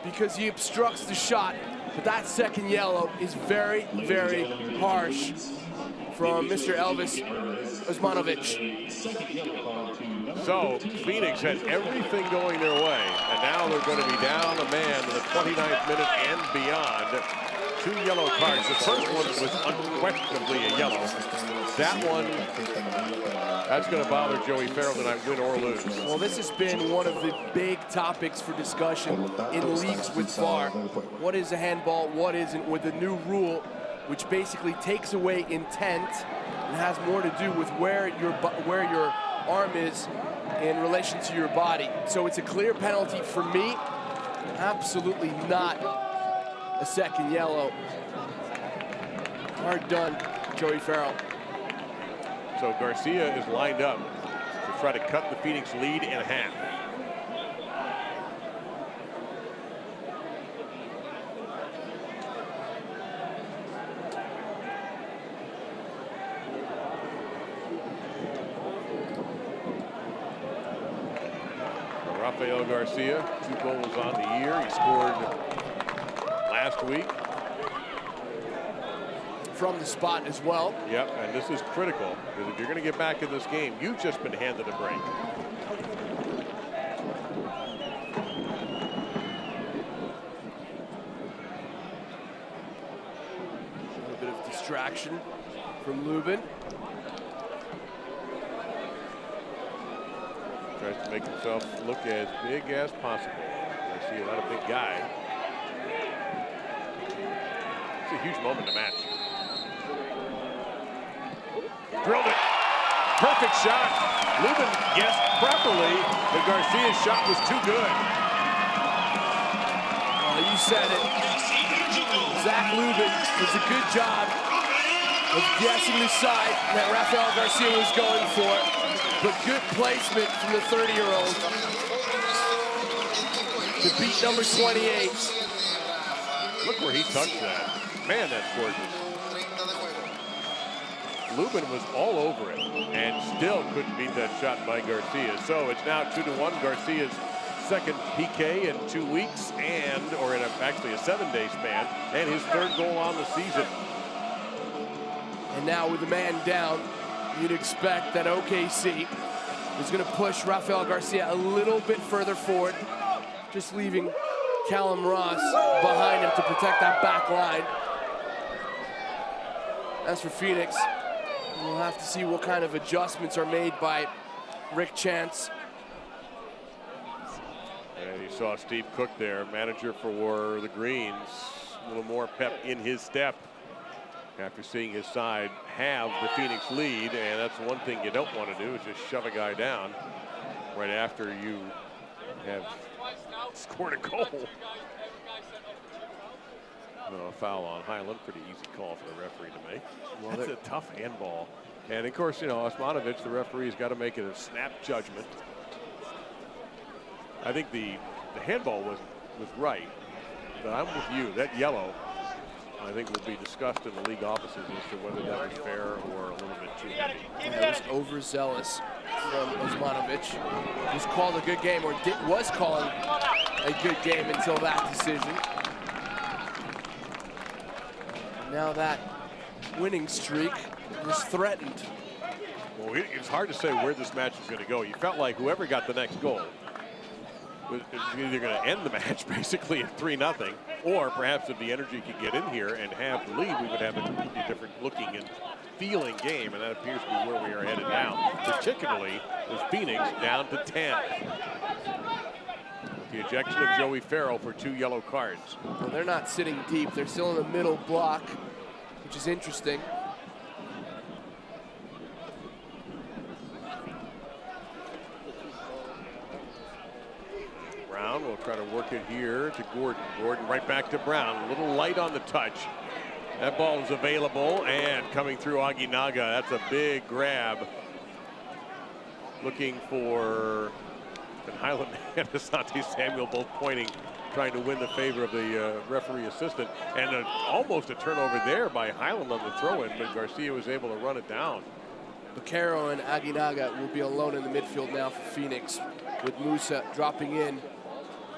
because he obstructs the shot, but that second yellow is very, very harsh from Mr. Elvis Osmanovic. So Phoenix had everything going their way, and now they're going to be down a man in the 29th minute and beyond. 2 yellow cards. The first one was unquestionably a yellow. That one, that's going to bother Joey Farrell tonight, win or lose. Well, this has been one of the big topics for discussion in leagues with VAR. What is a handball? What isn't? With the new rule, which basically takes away intent and has more to do with where your arm is in relation to your body. So it's a clear penalty for me. Absolutely not a second yellow. Hard done, Joey Farrell. So Garcia is lined up to try to cut the Phoenix lead in half. Rafael Garcia, 2 goals on the year. He scored last week. From the spot as well. Yep, and this is critical, because if you're going to get back in this game, you've just been handed a break. A little bit of distraction from Lubin. Tries to make himself look as big as possible. I see a lot of big guy. It's a huge moment in the match. Drilled it. Perfect shot. Lubin guessed properly that Garcia's shot was too good. Well, you said it. Zach Lubin does a good job of guessing the side that Rafael Garcia was going for. But good placement from the 30-year-old to beat number 28. Look where he touched that. Man, that's gorgeous. Lubin was all over it and still couldn't beat that shot by Garcia. So it's now 2-1. Garcia's second PK in 2 weeks or in actually a 7-day span, and his 3rd goal on the season. And now with the man down, you'd expect that OKC is going to push Rafael Garcia a little bit further forward, just leaving Callum Ross behind him to protect that back line. As for Phoenix, we'll have to see what kind of adjustments are made by Rick Chance. And you saw Steve Cook there, manager for the Greens, a little more pep in his step after seeing his side have the Phoenix lead. And that's one thing you don't want to do, is just shove a guy down right after you have scored a goal. A foul on Highland, pretty easy call for the referee to make. Well, that's a tough handball. And of course, you know, Osmanovic, the referee's got to make it a snap judgment. I think the handball was right, but I'm with you. That yellow, I think, will be discussed in the league offices as to whether that was fair or a little bit too heavy. It was overzealous from Osmanovic. It was called a good game, or was calling a good game until that decision. Now that winning streak is threatened. Well, it's hard to say where this match is going to go. You felt like whoever got the next goal was either going to end the match basically at 3-0, or perhaps if the Energy could get in here and have the lead, we would have a completely different looking and feeling game, and that appears to be where we are headed now, particularly with Phoenix down to 10. The ejection of Joey Farrell for 2 yellow cards. Well, they're not sitting deep. They're still in the middle block, which is interesting. Brown will try to work it here to Gordon. Gordon right back to Brown. A little light on the touch. That ball is available and coming through Aguinaga. That's a big grab. Looking for Highland and Asante Samuel both pointing, trying to win the favor of the referee assistant. And almost a turnover there by Highland on the throw-in, but Garcia was able to run it down. Vaquero and Aguinaga will be alone in the midfield now for Phoenix, with Musa dropping in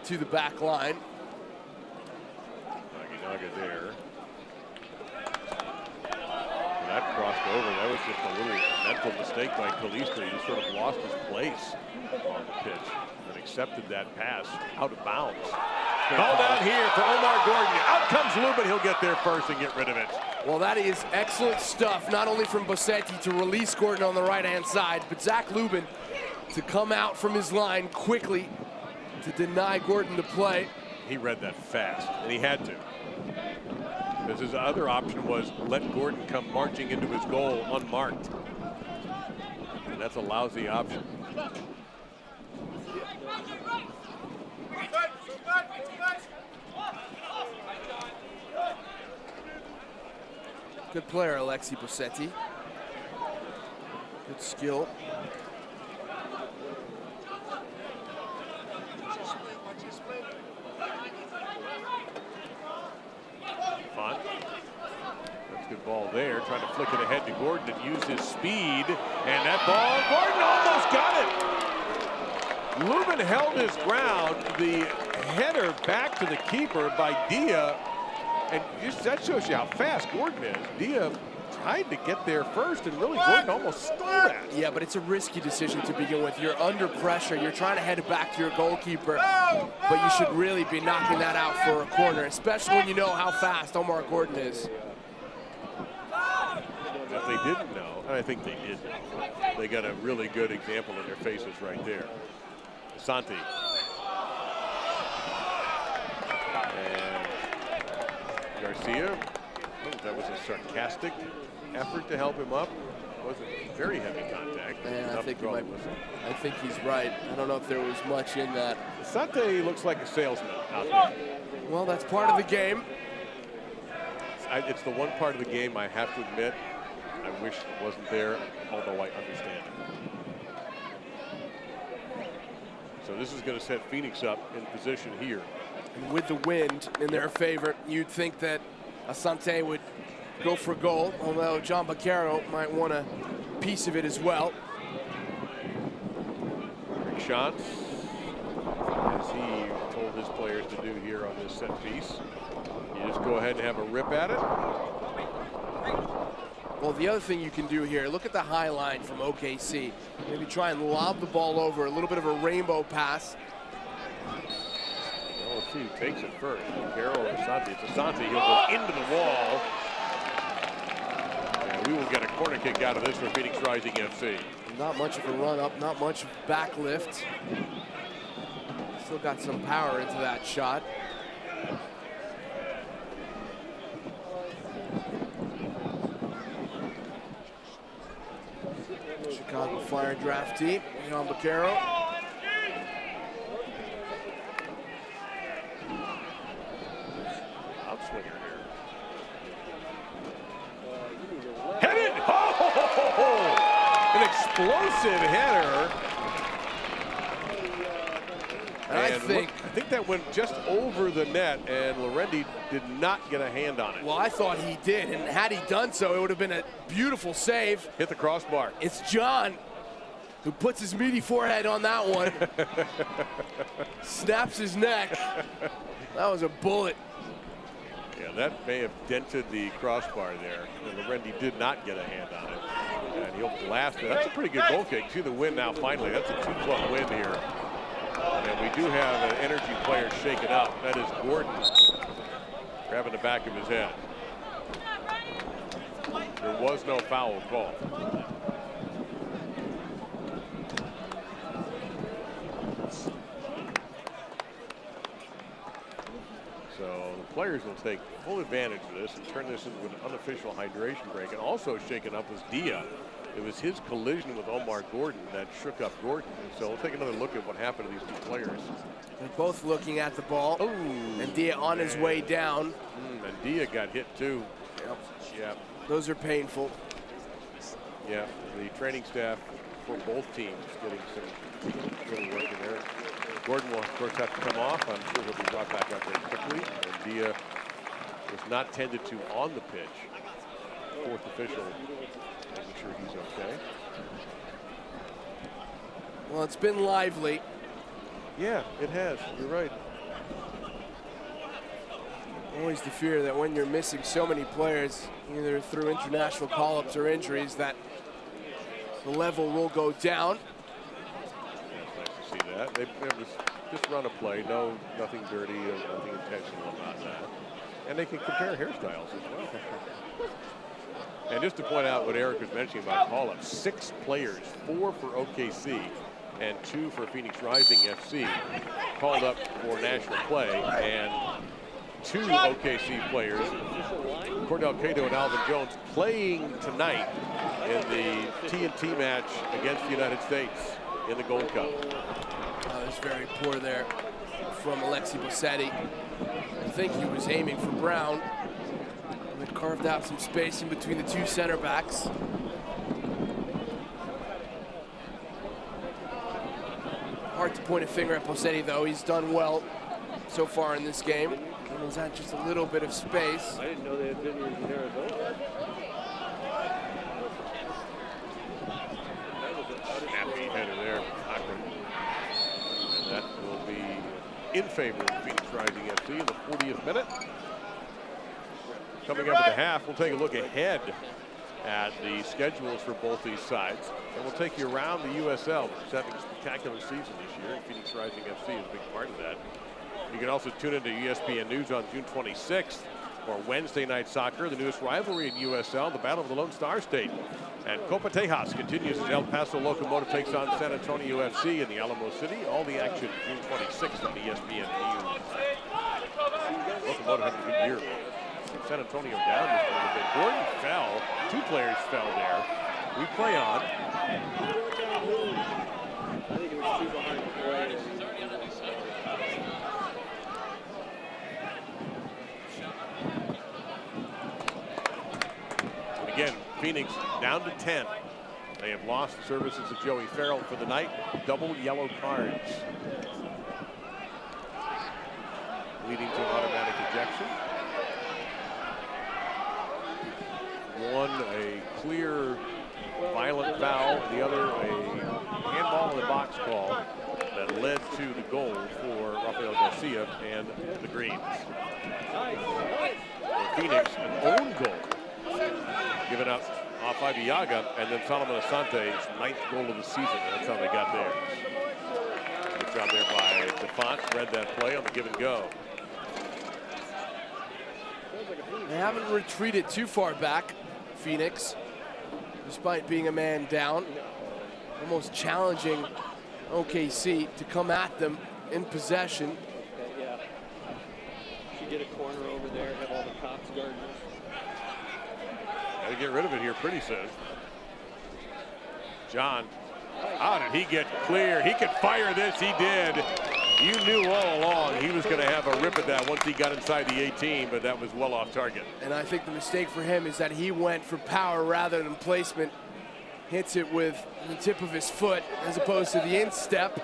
to the back line. Aguinaga there. And that crossed over. That was just a little mental mistake by Calistri. He just sort of lost his place on the pitch and accepted that pass out of bounds. Ball down here for Omar Gordon. Out comes Lubin. He'll get there first and get rid of it. Well, that is excellent stuff, not only from Bossetti to release Gordon on the right-hand side, but Zach Lubin to come out from his line quickly to deny Gordon the play. He read that fast, and he had to. Because his other option was let Gordon come marching into his goal unmarked. And that's a lousy option. Good player, Alexi Bossetti. Good skill. Fun. That's a good ball there. Trying to flick it ahead to Gordon and use his speed. And that ball, Gordon almost got it. Lubin held his ground. The header back to the keeper by Dia. And just, that shows you how fast Gordon is. Dia tried to get there first, and really Gordon almost stole that. Yeah, but it's a risky decision to begin with. You're under pressure. You're trying to head it back to your goalkeeper, but you should really be knocking that out for a corner, especially when you know how fast Omar Gordon is. If they didn't know, and I think they did know, they got a really good example in their faces right there. Asante. Garcia, that was a sarcastic effort to help him up. It wasn't very heavy contact. Man, I think he's right. I don't know if there was much in that. Asante looks like a salesman out there. Well, that's part of the game. It's the one part of the game I have to admit I wish it wasn't there, although I understand it. So this is going to set Phoenix up in position here. And with the wind in their favor, you'd think that Asante would go for a goal, although John Vaquero might want a piece of it as well. Big shots, as he told his players to do here on this set piece. You just go ahead and have a rip at it. Well, the other thing you can do here, look at the high line from OKC. Maybe try and lob the ball over, a little bit of a rainbow pass. Well, let's see who takes it first. Vaquero or Asante? It's Asante. He'll go into the wall. And we will get a corner kick out of this for Phoenix Rising FC. Not much of a run up, not much of back lift. Still got some power into that shot. Chicago Fire draftee, Vaquero. Outswinger here. Headed! Oh! An explosive header. And I think that went just over the net, and Lorendi did not get a hand on it. well, I thought he did, and had he done so, it would have been a beautiful save. Hit the crossbar. It's John who puts his meaty forehead on that one. Snaps his neck. That was a bullet. Yeah, that may have dented the crossbar there. And Lorendi did not get a hand on it. And he'll blast it. That's a pretty good goal kick. See the win now finally. That's a 2-club win here. And we do have an energy player shaken up. That is Gordon grabbing the back of his head. There was no foul call. So the players will take full advantage of this and turn this into an unofficial hydration break. And also shaken up was Dia. It was his collision with Omar Gordon that shook up Gordon. So we'll take another look at what happened to these two players. They're both looking at the ball. Oh, and Dia on his way down. And Dia got hit too. Yep. Yeah. Those are painful. Yeah, the training staff for both teams getting some really work in there. Gordon will, of course, have to come off. I'm sure he'll be brought back up very quickly. And Dia was not tended to on the pitch. Fourth official making sure he's okay. Well, it's been lively. Yeah, it has. You're right. Always the fear that when you're missing so many players, either through international call-ups or injuries, that the level will go down. Nice to see that. They just run a play, nothing dirty, nothing intentional about that. And they can compare hairstyles as well. And just to point out what Eric was mentioning about call-ups, 6 players, 4 for OKC and 2 for Phoenix Rising FC, called up for national play, and 2 OKC players, Cordell Cato and Alvin Jones, playing tonight in the TNT match against the United States in the Gold Cup. That was very poor there from Alexi Bossetti. I think he was aiming for Brown. And it carved out some space in between the 2 center backs. Hard to point a finger at Bossetti, though. He's done well so far in this game. And he's had just a little bit of space. I didn't know they had vineyards in Arizona. Happy header there, Cochran. And that will be in favor of Phoenix Rising FC in the 40th minute. Coming up at the half, we'll take a look ahead at the schedules for both these sides. And we'll take you around the USL, which is having a spectacular season this year. And Phoenix Rising FC is a big part of that. You can also tune into ESPN News on June 26th for Wednesday Night Soccer, the newest rivalry in USL, the Battle of the Lone Star State. And Copa Tejas continues as El Paso Locomotive takes on San Antonio FC in the Alamo City. All the action June 26th on ESPN News. Locomotive having a good year. San Antonio down just a little bit. Gordon fell. 2 players fell there. We play on. I think it was 2 behind the play. Again, Phoenix down to 10. They have lost the services of Joey Farrell for the night. Double yellow cards, leading to an automatic ejection. One a clear violent foul, the other a handball in the box call that led to the goal for Rafael Garcia and the Greens. For Phoenix, an own goal given up Fabiaga, and then Solomon Asante's 9th goal of the season. That's how they got there. Good job there by DeFont. Read that play on the give and go. They haven't retreated too far back, Phoenix, despite being a man down. Almost challenging OKC to come at them in possession. Yeah. Should get a corner over there, have all the cops guarding us. Got to get rid of it here pretty soon. John, how did he get clear? He could fire this, he did. You knew all along he was going to have a rip at that once he got inside the 18, but that was well off target. And I think the mistake for him is that he went for power rather than placement. Hits it with the tip of his foot as opposed to the instep.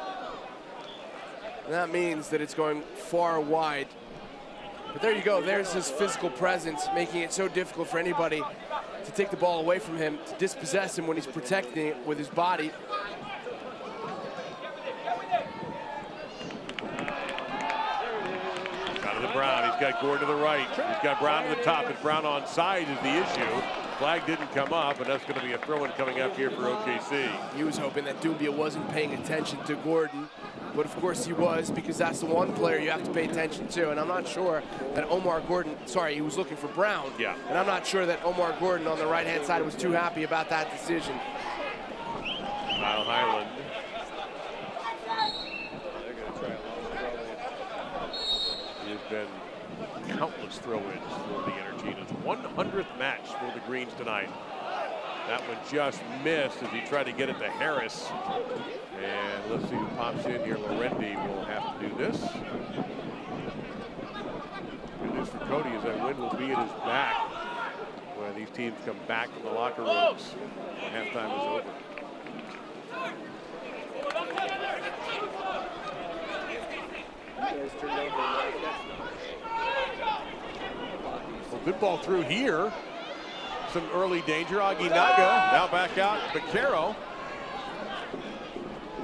And that means that it's going far wide. But there you go, there's his physical presence, making it so difficult for anybody to take the ball away from him, to dispossess him when he's protecting it with his body. Out of the Brown, he's got Gordon to the right. He's got Brown to the top. It's Brown on side is the issue. Flag didn't come up, and that's going to be a throw-in coming up here for OKC. He was hoping that Doumbia wasn't paying attention to Gordon, but of course he was, because that's the one player you have to pay attention to. And I'm not sure that Omar Gordon, sorry, he was looking for Brown. Yeah. And I'm not sure that Omar Gordon on the right-hand side was too happy about that decision. Kyle Highland. They're going to try a long throw. There's been countless throw-ins for the Energy. It's 100th match for the Greens tonight. That one just missed as he tried to get it to Harris. And let's see who pops in here. Lorendi will have to do this. Good news for Cody is that wind will be at his back when these teams come back from the locker rooms when halftime is over. Well, good ball through here. Some early danger. Aguinaga now back out. Vaquero.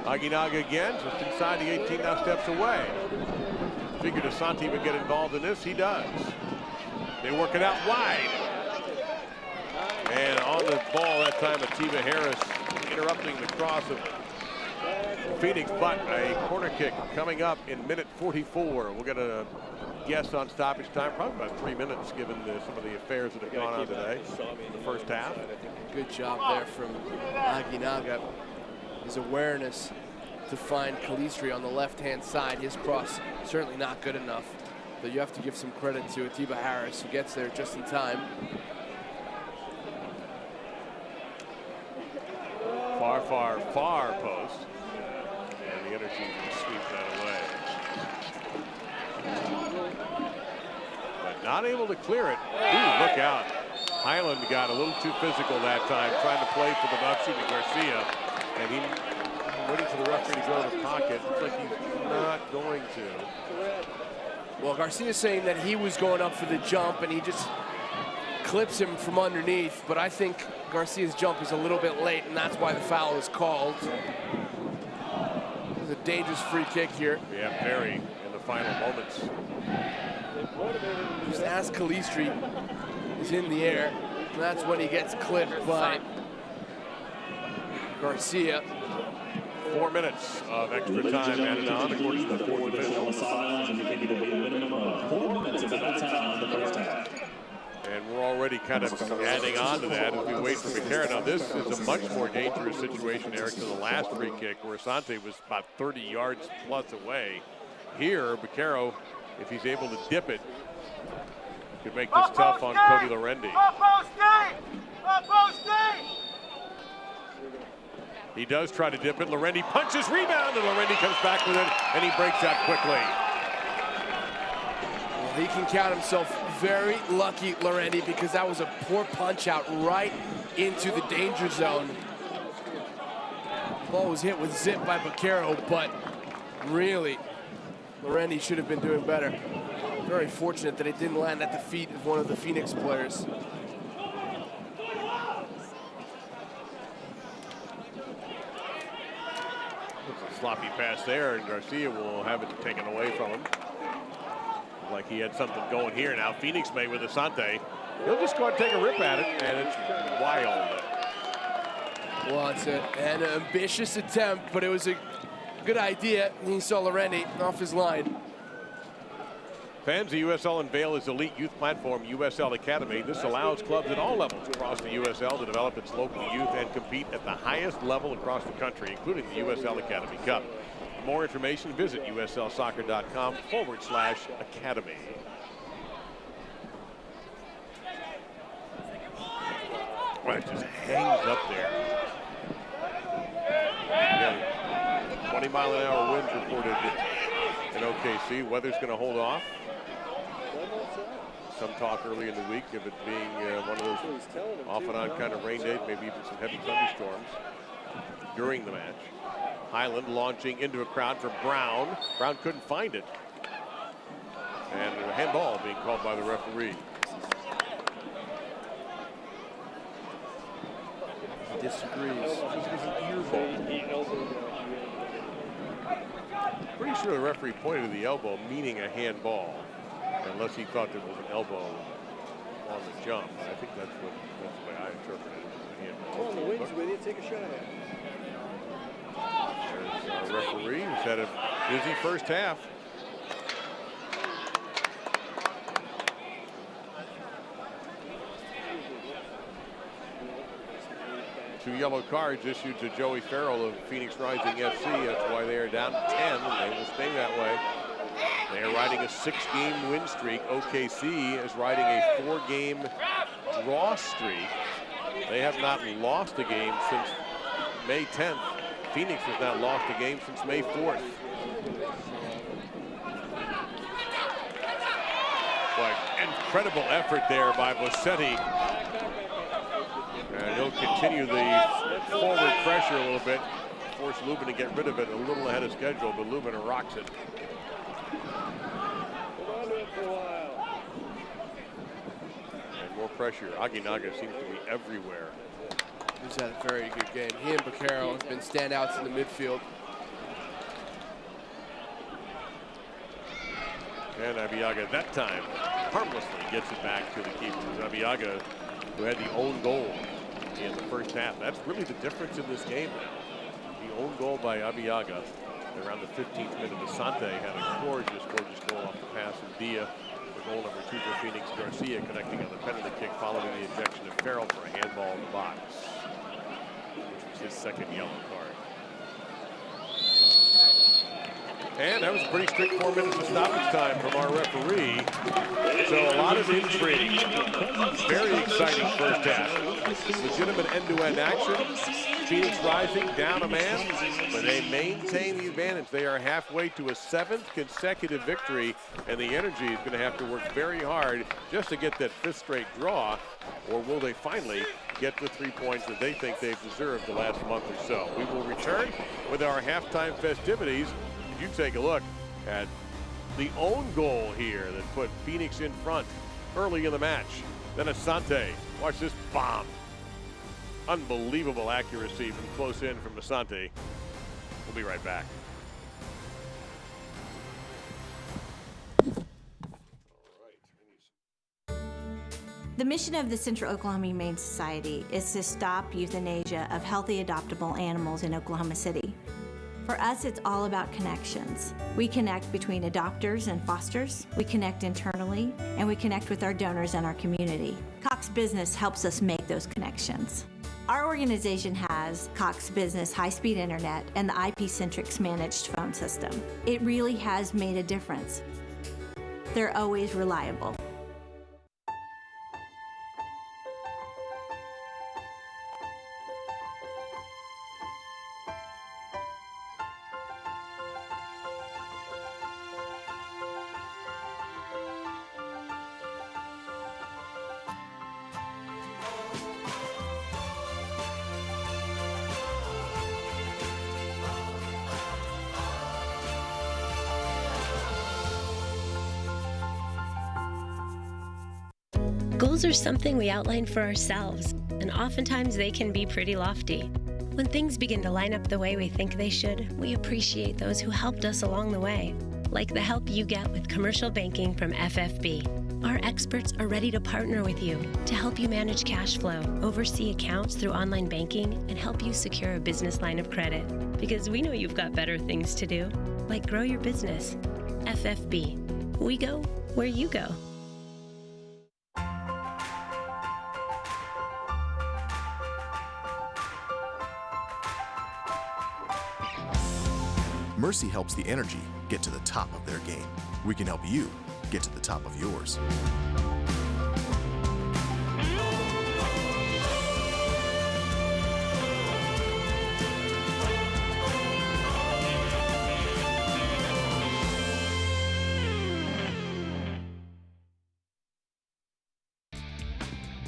Aguinaga again, just inside the 18, now steps away. Figured Asante would get involved in this. He does. They work it out wide. And on the ball that time, Atiba Harris interrupting the cross of Phoenix, but a corner kick coming up in minute 44. We'll get a guess on stoppage time, probably about 3 minutes, given some of the affairs that have gone on today in the first half. Good job there from Aguinaga. His awareness to find Calistri on the left-hand side. His cross certainly not good enough, but you have to give some credit to Atiba Harris, who gets there just in time. Far, far, far post. And the Energy will sweep that away. But not able to clear it. Ooh, look out. Highland got a little too physical that time, trying to play for the Matsuda Garcia. And he waiting for the referee to go to the pocket. Looks like he's not going to. Well, Garcia's saying that he was going up for the jump and he just clips him from underneath, but I think Garcia's jump is a little bit late, and that's why the foul is called. It's a dangerous free kick here. Yeah, very in the final moments. Just as Calistri is in the air, and that's when he gets clipped by Garcia. 4 minutes of extra time added on, according to the fourth official. And we're already kind of adding on to that as we wait for Vaquero. Now, this is a much more dangerous situation, Eric, than the last free kick where Asante was about 30 yards plus away. Here, Vaquero, if he's able to dip it, could make this tough on Cody Lorendi. He does try to dip it. Lorendi punches, rebound, and Lorendi comes back with it, and he breaks out quickly. Well, he can count himself very lucky, Lorendi, because that was a poor punch out right into the danger zone. Ball was hit with zip by Vaquero, but really, Lorendi should have been doing better. Very fortunate that it didn't land at the feet of one of the Phoenix players. Sloppy pass there, and Garcia will have it taken away from him. Like he had something going here. Now Phoenix may with Asante. He'll just go and take a rip at it, and it's wild. Well, it's an ambitious attempt, but it was a good idea. He saw Lorendi off his line. Fans, the USL unveil its elite youth platform, USL Academy. This allows clubs at all levels across the USL to develop its local youth and compete at the highest level across the country, including the USL Academy Cup. For more information, visit uslsoccer.com/academy. Well, it just hangs up there. Again, 20-mile-an-hour winds reported in OKC. Weather's going to hold off. Some talk early in the week of it being one of those off and on kind of rain days, maybe even some heavy thunderstorms during the match. Highland launching into a crowd for Brown. Brown couldn't find it. And a handball being called by the referee. He disagrees. It was an ear ball. Pretty sure the referee pointed to the elbow, meaning a handball. Unless he thought there was an elbow on the jump. I think that's the way I interpreted it. Come on, the wind's with you. Take a shot at it. There's our referee who's had a busy first half. 2 yellow cards issued to Joey Farrell of Phoenix Rising FC. That's why they are down 10, and they will stay that way. They are riding a 6-game win streak. OKC is riding a 4-game draw streak. They have not lost a game since May 10th. Phoenix has not lost a game since May 4th. Boy, incredible effort there by Bosetti. And he'll continue the forward pressure a little bit, force Lubin to get rid of it a little ahead of schedule, but Lubin rocks it. And more pressure. Aguinaga seems to be everywhere. He's had a very good game. He and Vaquero have been standouts in the midfield. And Abiaga that time harmlessly gets it back to the keepers. Abiaga, who had the own goal in the first half. That's really the difference in this game now. The own goal by Abiaga around the 15th minute. Asante had a gorgeous goal off the pass of Dia. The goal number 2 for Phoenix. Garcia connecting on the penalty kick following the ejection of Farrell for a handball in the box, which was his second yellow card. And that was a pretty strict 4 minutes of stoppage time from our referee. So a lot of intrigue. Very exciting first half. Legitimate end-to-end action. Phoenix Rising down a man, but they maintain the advantage. They are halfway to a 7th consecutive victory, and the Energy is going to have to work very hard just to get that 5th straight draw, or will they finally get the 3 points that they think they've deserved the last month or so? We will return with our halftime festivities. You take a look at the own goal here that put Phoenix in front early in the match. Then Asante, watch this bomb. Unbelievable accuracy from close in from Asante. We'll be right back. The mission of the Central Oklahoma Humane Society is to stop euthanasia of healthy adoptable animals in Oklahoma City. For us, it's all about connections. We connect between adopters and fosters, we connect internally, and we connect with our donors and our community. Cox Business helps us make those connections. Our organization has Cox Business high-speed internet and the IP-Centrix managed phone system. It really has made a difference. They're always reliable. Goals are something we outline for ourselves, and oftentimes they can be pretty lofty. When things begin to line up the way we think they should, we appreciate those who helped us along the way, like the help you get with commercial banking from FFB. Our experts are ready to partner with you to help you manage cash flow, oversee accounts through online banking, and help you secure a business line of credit. Because we know you've got better things to do, like grow your business. FFB. We go where you go. Mercy helps the energy get to the top of their game. We can help you get to the top of yours.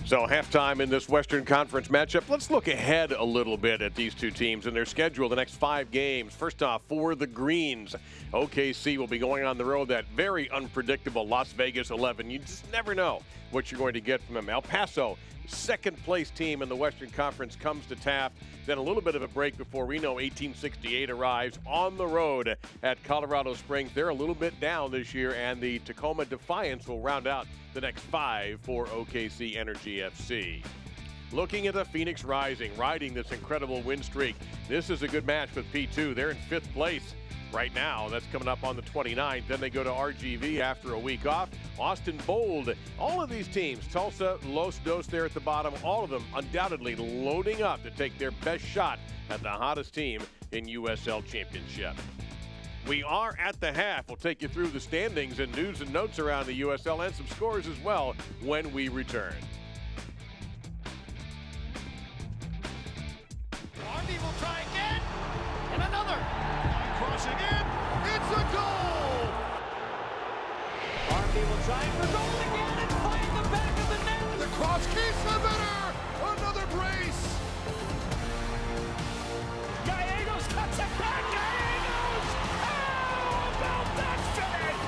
So halftime in this Western Conference matchup. Let's look ahead a little bit at these two teams and their schedule the next 5 games. First off, for the Greens, OKC will be going on the road, that very unpredictable Las Vegas 11. You just never know what you're going to get from them. El Paso, second place team in the Western Conference, comes to Taft. Then a little bit of a break before Reno 1868 arrives on the road at Colorado Springs. They're a little bit down this year, and the Tacoma Defiance will round out the next 5 for OKC Energy FC. Looking at the Phoenix Rising, riding this incredible win streak. This is a good match with P2. They're in 5th place right now. That's coming up on the 29th. Then they go to RGV after a week off. Austin Bold. All of these teams, Tulsa, Los Dos there at the bottom, all of them undoubtedly loading up to take their best shot at the hottest team in USL Championship. We are at the half. We'll take you through the standings and news and notes around the USL and some scores as well when we return. Army will try again, and another. Crossing in, it's a goal! Army will try for goal again and find the back of the net. The cross keeps the winner! Another brace! Gallegos cuts it back! Gallegos! How about that finish?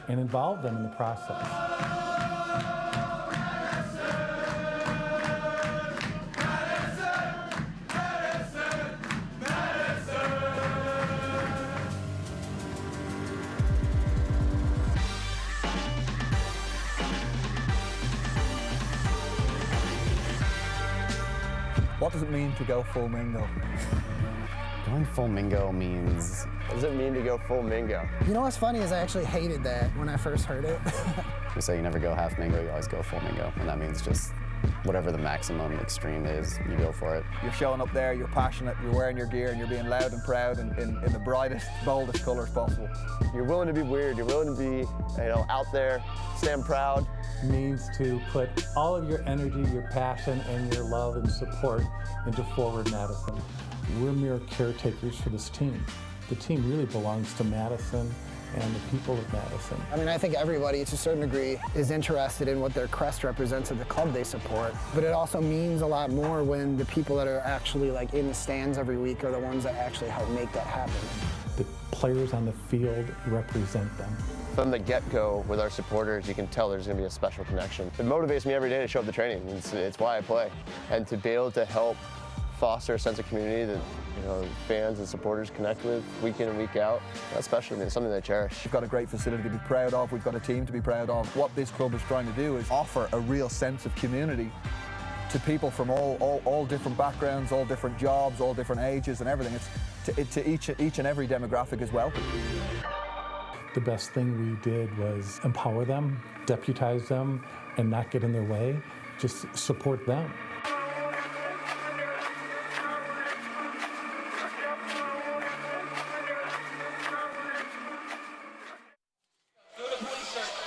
And involve them in the process. What does it mean to go full Mingo? Going full Mingo means... What does it mean to go full Mingo? You know what's funny is I actually hated that when I first heard it. We say you never go half Mingo, you always go full Mingo. And that means just whatever the maximum extreme is, you go for it. You're showing up there, you're passionate, you're wearing your gear, and you're being loud and proud in the brightest, boldest colors possible. You're willing to be weird, you're willing to be, out there, stand proud. It means to put all of your energy, your passion, and your love and support into Forward Madison. We're mere caretakers for this team. The team really belongs to Madison and the people of Madison. I mean, I think everybody, to a certain degree, is interested in what their crest represents of the club they support. But it also means a lot more when the people that are actually in the stands every week are the ones that actually help make that happen. The players on the field represent them. From the get-go with our supporters, you can tell there's going to be a special connection. It motivates me every day to show up to training. It's why I play. And to be able to help foster a sense of community that fans and supporters connect with week in and week out, that's special to me. It's something that I cherish. We've got a great facility to be proud of. We've got a team to be proud of. What this club is trying to do is offer a real sense of community to people from all different backgrounds, all different jobs, all different ages and everything. It's to each and every demographic as well. The best thing we did was empower them, deputize them, and not get in their way. Just support them.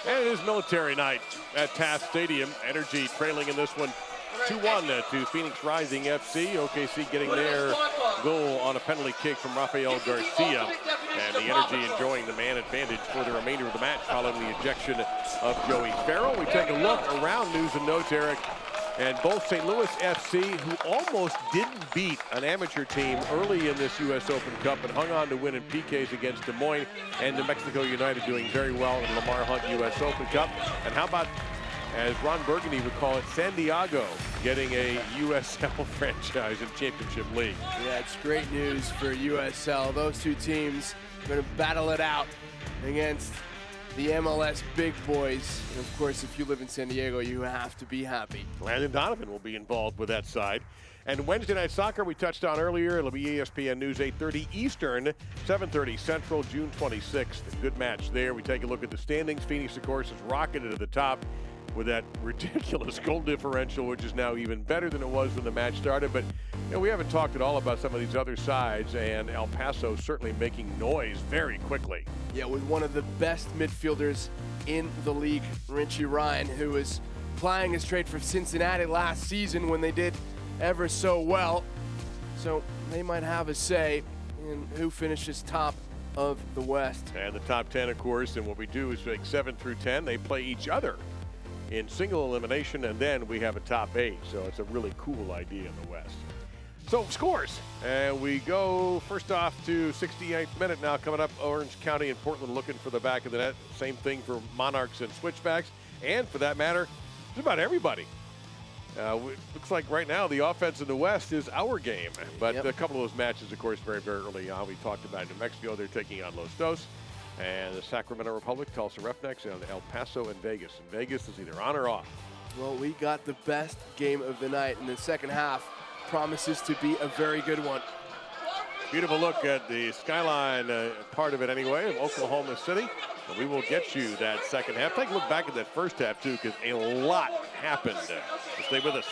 And it is military night at Taft Stadium. Energy trailing in this one 2-1 to Phoenix Rising FC. OKC getting their goal on a penalty kick from Rafael Garcia. And the Energy enjoying the man advantage for the remainder of the match following the ejection of Joey Farrell. We take a look around news and notes, Eric. And both St. Louis FC, who almost didn't beat an amateur team early in this U.S. Open Cup and hung on to win in PKs against Des Moines, and New Mexico United doing very well in Lamar Hunt U.S. Open Cup. And how about as Ron Burgundy would call it, San Diego getting a USL franchise in Championship League. Yeah, it's great news for USL. Those two teams are going to battle it out against the MLS big boys. And of course, if you live in San Diego, you have to be happy. Landon Donovan will be involved with that side. And Wednesday Night Soccer, we touched on earlier. It'll be ESPN News 8:30 Eastern, 7:30 Central, June 26th. A good match there. We take a look at the standings. Phoenix, of course, has rocketed to the top with that ridiculous goal differential, which is now even better than it was when the match started. But we haven't talked at all about some of these other sides, and El Paso certainly making noise very quickly. Yeah, with one of the best midfielders in the league, Richie Ryan, who was plying his trade for Cincinnati last season when they did ever so well. So they might have a say in who finishes top of the West. And the top 10, of course, and what we do is like 7 through 10, they play each other in single elimination, and then we have a top 8. So it's a really cool idea in the West. So scores, and we go first off to 68th minute now coming up. Orange County and Portland looking for the back of the net. Same thing for Monarchs and Switchbacks, and for that matter, just about everybody. Looks like right now the offense in the West is our game, but a couple of those matches, of course, very, very early on. We talked about New Mexico. They're taking on Los Dos, and the Sacramento Republic, Tulsa Roughnecks, and El Paso and Vegas. And Vegas is either on or off. Well, we got the best game of the night in the second half. Promises to be a very good one. Beautiful look at the skyline part of it anyway, of Oklahoma City. And we will get you that second half. Take a look back at that first half, too, because a lot happened. So stay with us.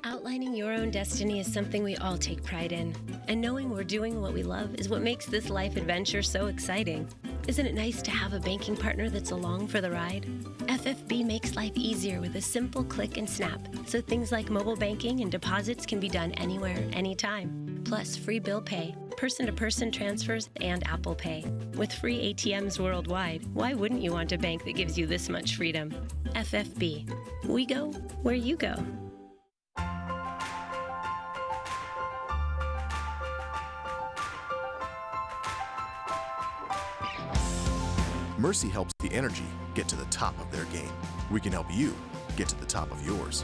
Outlining your own destiny is something we all take pride in. And knowing we're doing what we love is what makes this life adventure so exciting. Isn't it nice to have a banking partner that's along for the ride? FFB makes life easier with a simple click and snap, so things like mobile banking and deposits can be done anywhere, anytime. Plus free bill pay, person-to-person transfers, and Apple Pay. With free ATMs worldwide, why wouldn't you want a bank that gives you this much freedom? FFB. We go where you go. Mercy helps the energy get to the top of their game. We can help you get to the top of yours.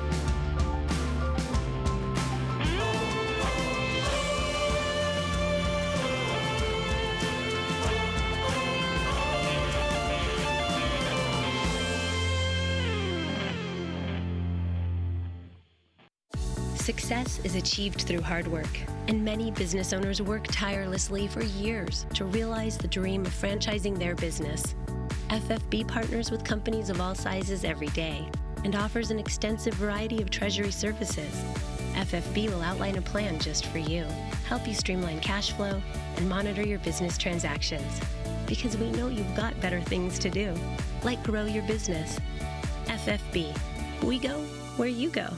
Success is achieved through hard work, and many business owners work tirelessly for years to realize the dream of franchising their business. FFB partners with companies of all sizes every day and offers an extensive variety of treasury services. FFB will outline a plan just for you, help you streamline cash flow, and monitor your business transactions. Because we know you've got better things to do, like grow your business. FFB. We go where you go.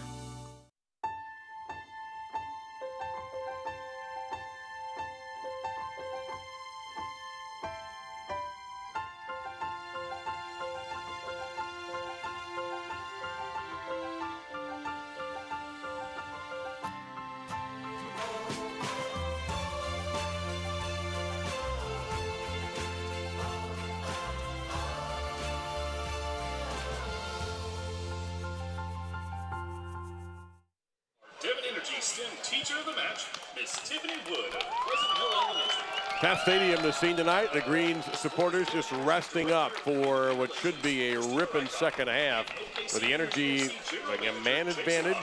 STEM Teacher of the Match, Miss Tiffany Wood of Pleasant Hill Elementary. Tap Stadium, the scene tonight. The Greens supporters just resting up for what should be a ripping second half, with the energy like a man advantage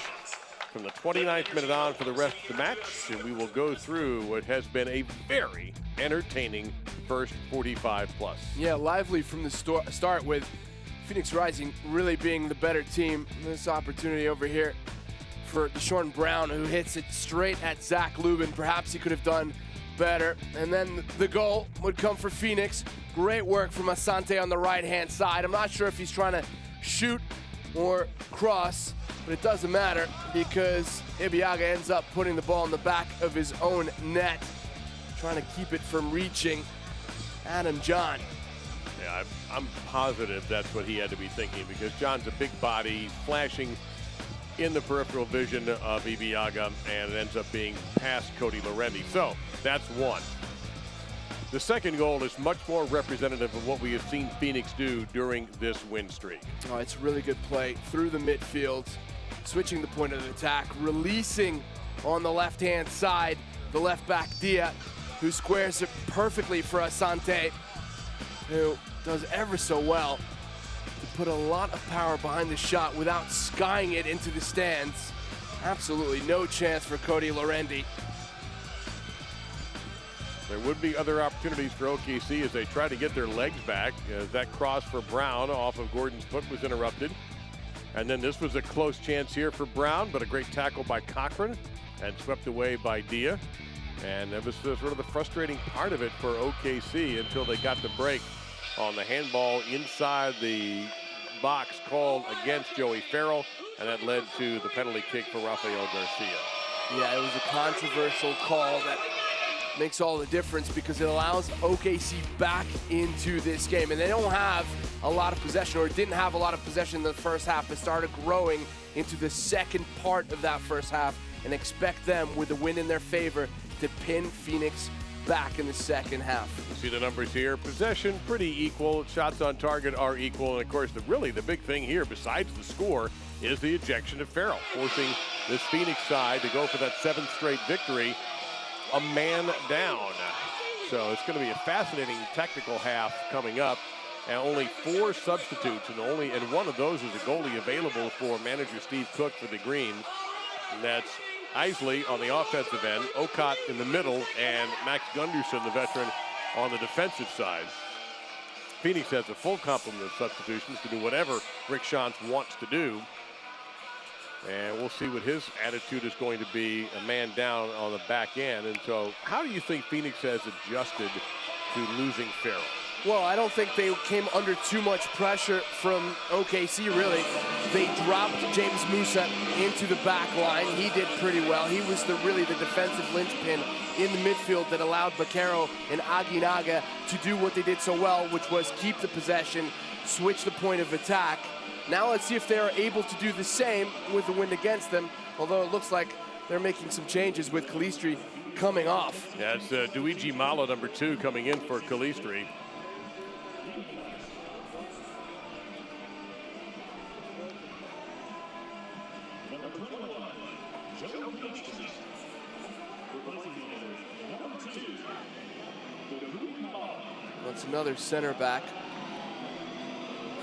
from the 29th minute on for the rest of the match. And we will go through what has been a very entertaining first 45 plus. Yeah, lively from the start, with Phoenix Rising really being the better team. This opportunity over here for Deshaun Brown, who hits it straight at Zach Lubin. Perhaps he could have done better. And then the goal would come for Phoenix. Great work from Asante on the right-hand side. I'm not sure if he's trying to shoot or cross, but it doesn't matter because Ibeagha ends up putting the ball in the back of his own net, trying to keep it from reaching Adam John. Yeah, I'm positive that's what he had to be thinking, because John's a big body, flashing in the peripheral vision of Ibeagha, and it ends up being past Cody Lorendi. So that's one. The second goal is much more representative of what we have seen Phoenix do during this win streak. Oh, it's really good play through the midfield, switching the point of attack, releasing on the left-hand side, the left back Dia, who squares it perfectly for Asante, who does ever so well to put a lot of power behind the shot without skying it into the stands. Absolutely no chance for Cody Lorendi. There would be other opportunities for OKC as they try to get their legs back. That cross for Brown off of Gordon's foot was interrupted. And then this was a close chance here for Brown, but a great tackle by Cochran and swept away by Dia. And that was sort of the frustrating part of it for OKC until they got the break on the handball inside the box called against Joey Farrell, and that led to the penalty kick for Rafael Garcia. Yeah, it was a controversial call that makes all the difference because it allows OKC back into this game. And they don't have a lot of possession, or didn't have a lot of possession in the first half. It started growing into the second part of that first half, and expect them, with the win in their favor, to pin Phoenix back in the second half. You see the numbers here. Possession pretty equal. Shots on target are equal. And of course, the big thing here, besides the score, is the ejection of Farrell, forcing this Phoenix side to go for that 7th straight victory, a man down. So it's going to be a fascinating technical half coming up. And only 4 substitutes, and one of those is a goalie available for manager Steve Cook for the Greens. And that's Isley on the offensive end, Okot in the middle, and Max Gunderson, the veteran, on the defensive side. Phoenix has a full complement of substitutions to do whatever Rick Schantz wants to do. And we'll see what his attitude is going to be, a man down on the back end. And so how do you think Phoenix has adjusted to losing Farrell? Well, I don't think they came under too much pressure from OKC, really. They dropped James Musa into the back line. He did pretty well. He was really the defensive linchpin in the midfield that allowed Vaquero and Aguinaga to do what they did so well, which was keep the possession, switch the point of attack. Now let's see if they are able to do the same with the win against them, although it looks like they're making some changes with Calistri coming off. Yeah, it's Duigi Mala, number 2, coming in for Calistri. That's another center back.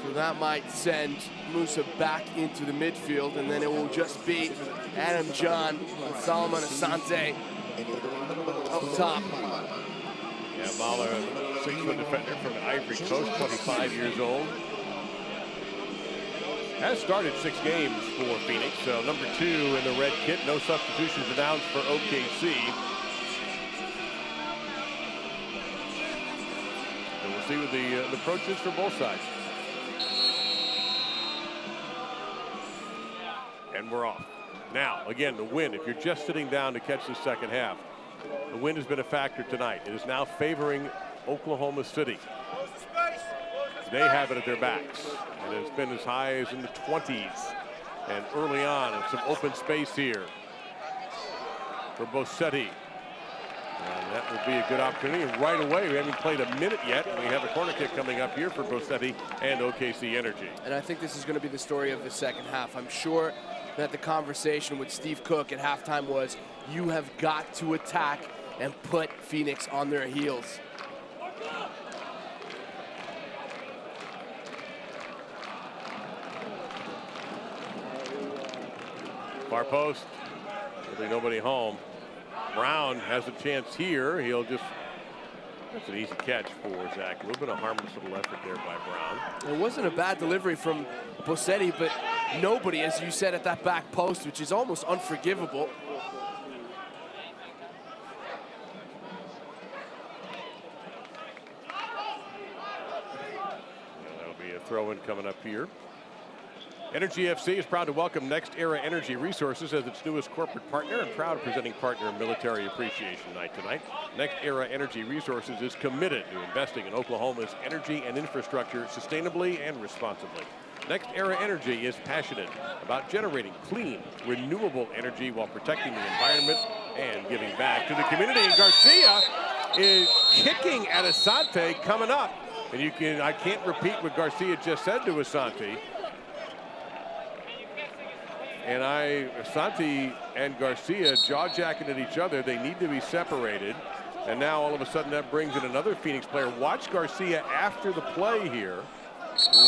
So that might send Musa back into the midfield, and then it will just be Adam John and Solomon Asante up top. Yeah, Mahler, 6-foot defender from the Ivory Coast, 25 years old. Has started 6 games for Phoenix, so number 2 in the red kit. No substitutions announced for OKC. And we'll see what the approach is for both sides. And we're off. Now, again, the win, if you're just sitting down to catch the second half, the win has been a factor tonight. It is now favoring Oklahoma City. They have it at their backs, and it's been as high as in the 20s. And early on, and some open space here for Bossetti. And that will be a good opportunity. And right away, we haven't played a minute yet. We have a corner kick coming up here for Bossetti and OKC Energy. And I think this is going to be the story of the second half. I'm sure that the conversation with Steve Cook at halftime was, you have got to attack and put Phoenix on their heels. Far post, there'll be nobody home. Brown has a chance here. He'll just, that's an easy catch for Zach. A little bit of harmless little effort there by Brown. It wasn't a bad delivery from Bossetti, but nobody, as you said, at that back post, which is almost unforgivable. That'll be a throw-in coming up here. Energy FC is proud to welcome Next Era Energy Resources as its newest corporate partner and proud presenting partner of Military Appreciation Night tonight. Next Era Energy Resources is committed to investing in Oklahoma's energy and infrastructure sustainably and responsibly. Next Era Energy is passionate about generating clean, renewable energy while protecting the environment and giving back to the community. And Garcia is kicking at Asante coming up. And I can't repeat what Garcia just said to Asante. And Asante and Garcia jaw-jacking at each other. They need to be separated. And now all of a sudden that brings in another Phoenix player. Watch Garcia after the play here.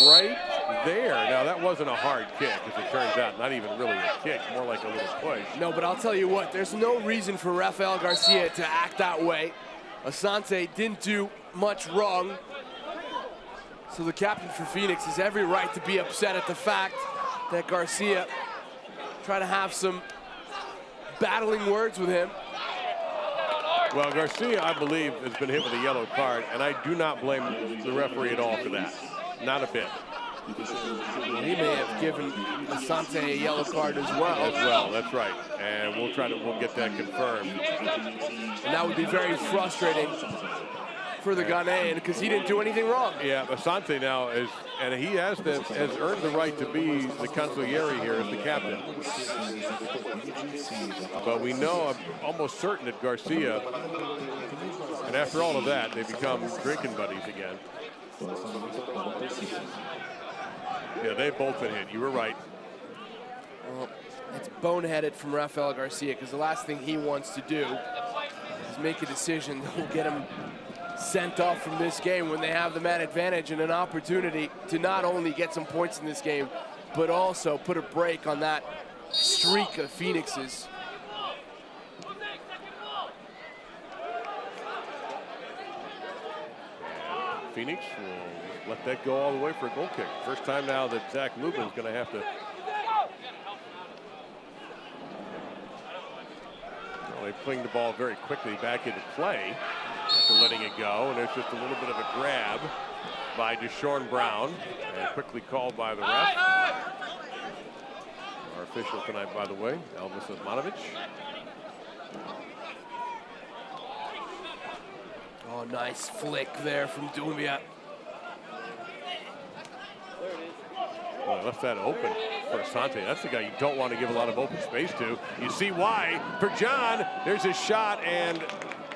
Right there. Now that wasn't a hard kick, as it turns out. Not even really a kick, more like a little push. No, but I'll tell you what, there's no reason for Rafael Garcia to act that way. Asante didn't do much wrong. So the captain for Phoenix has every right to be upset at the fact that Garcia tried to have some battling words with him. Well, Garcia, I believe, has been hit with a yellow card, and I do not blame the referee at all for that. Not a bit. He may have given Asante a yellow card as well. That's right. And we'll get that confirmed. And that would be very frustrating for the Ghanaian because he didn't do anything wrong. Yeah, Asante now and he has earned the right to be the consigliere here as the captain. But we know, I'm almost certain that Garcia, and after all of that, they become drinking buddies again. Yeah, they've both been hit. You were right. Well, it's boneheaded from Rafael Garcia because the last thing he wants to do is make a decision that will get him sent off from this game when they have the man advantage and an opportunity to not only get some points in this game, but also put a break on that streak of Phoenix's. Phoenix will let that go all the way for a goal kick. First time now that Zach Lubin's going to have to. Well, they fling the ball very quickly back into play after letting it go, and there's just a little bit of a grab by Deshaun Brown, and quickly called by the ref. Our official tonight, by the way, Elvis Osmanovic. Oh, nice flick there from Doumbia. Well, left that open for Asante. That's the guy you don't want to give a lot of open space to. You see why. For John, there's his shot, and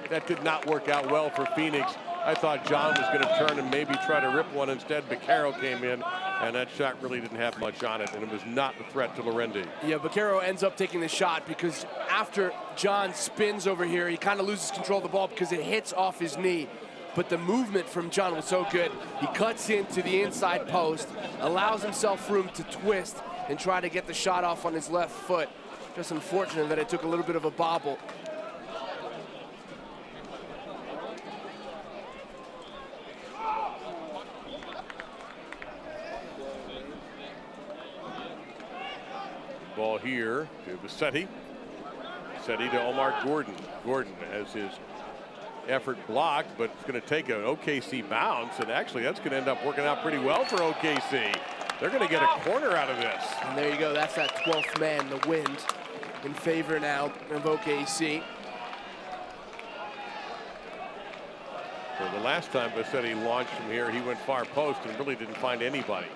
that did not work out well for Phoenix. I thought John was going to turn and maybe try to rip one. Instead, Vaquero came in, and that shot really didn't have much on it, and it was not a threat to Lorendi. Yeah, Vaquero ends up taking the shot because after John spins over here, he kind of loses control of the ball because it hits off his knee. But the movement from John was so good. He cuts into the inside post, allows himself room to twist and try to get the shot off on his left foot. Just unfortunate that it took a little bit of a bobble. Ball here to Vassetti. Vassetti to Omar Gordon. Gordon has his effort blocked, but it's going to take an OKC bounce, and actually that's going to end up working out pretty well for OKC. They're going to get a corner out of this. And there you go. That's that 12th man, the wind, in favor now of OKC. So the last time Vassetti launched from here, he went far post and really didn't find anybody.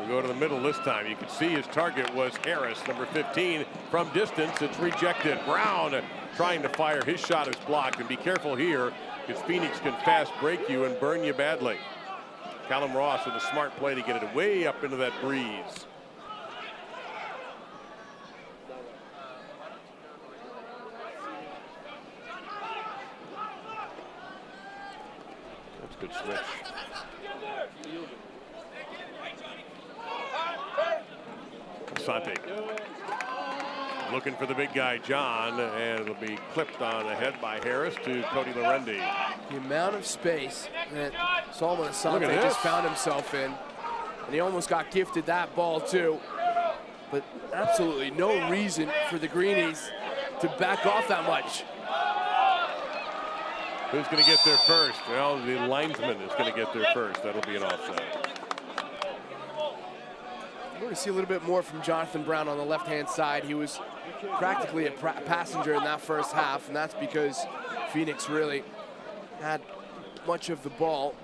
Go to the middle this time. You can see his target was Harris, number 15. From distance, it's rejected. Brown trying to fire. His shot is blocked. And be careful here, because Phoenix can fast break you and burn you badly. Callum Ross with a smart play to get it way up into that breeze. That's a good switch. Asante looking for the big guy, John, and it'll be clipped on the head by Harris to Cody Lorendi. The amount of space that Solomon Asante just found himself in, and he almost got gifted that ball too. But absolutely no reason for the Greenies to back off that much. Who's going to get there first? Well, the linesman is going to get there first. That'll be an offside. We're going to see a little bit more from Jonathan Brown on the left-hand side. He was practically a passenger in that first half, and that's because Phoenix really had much of the ball.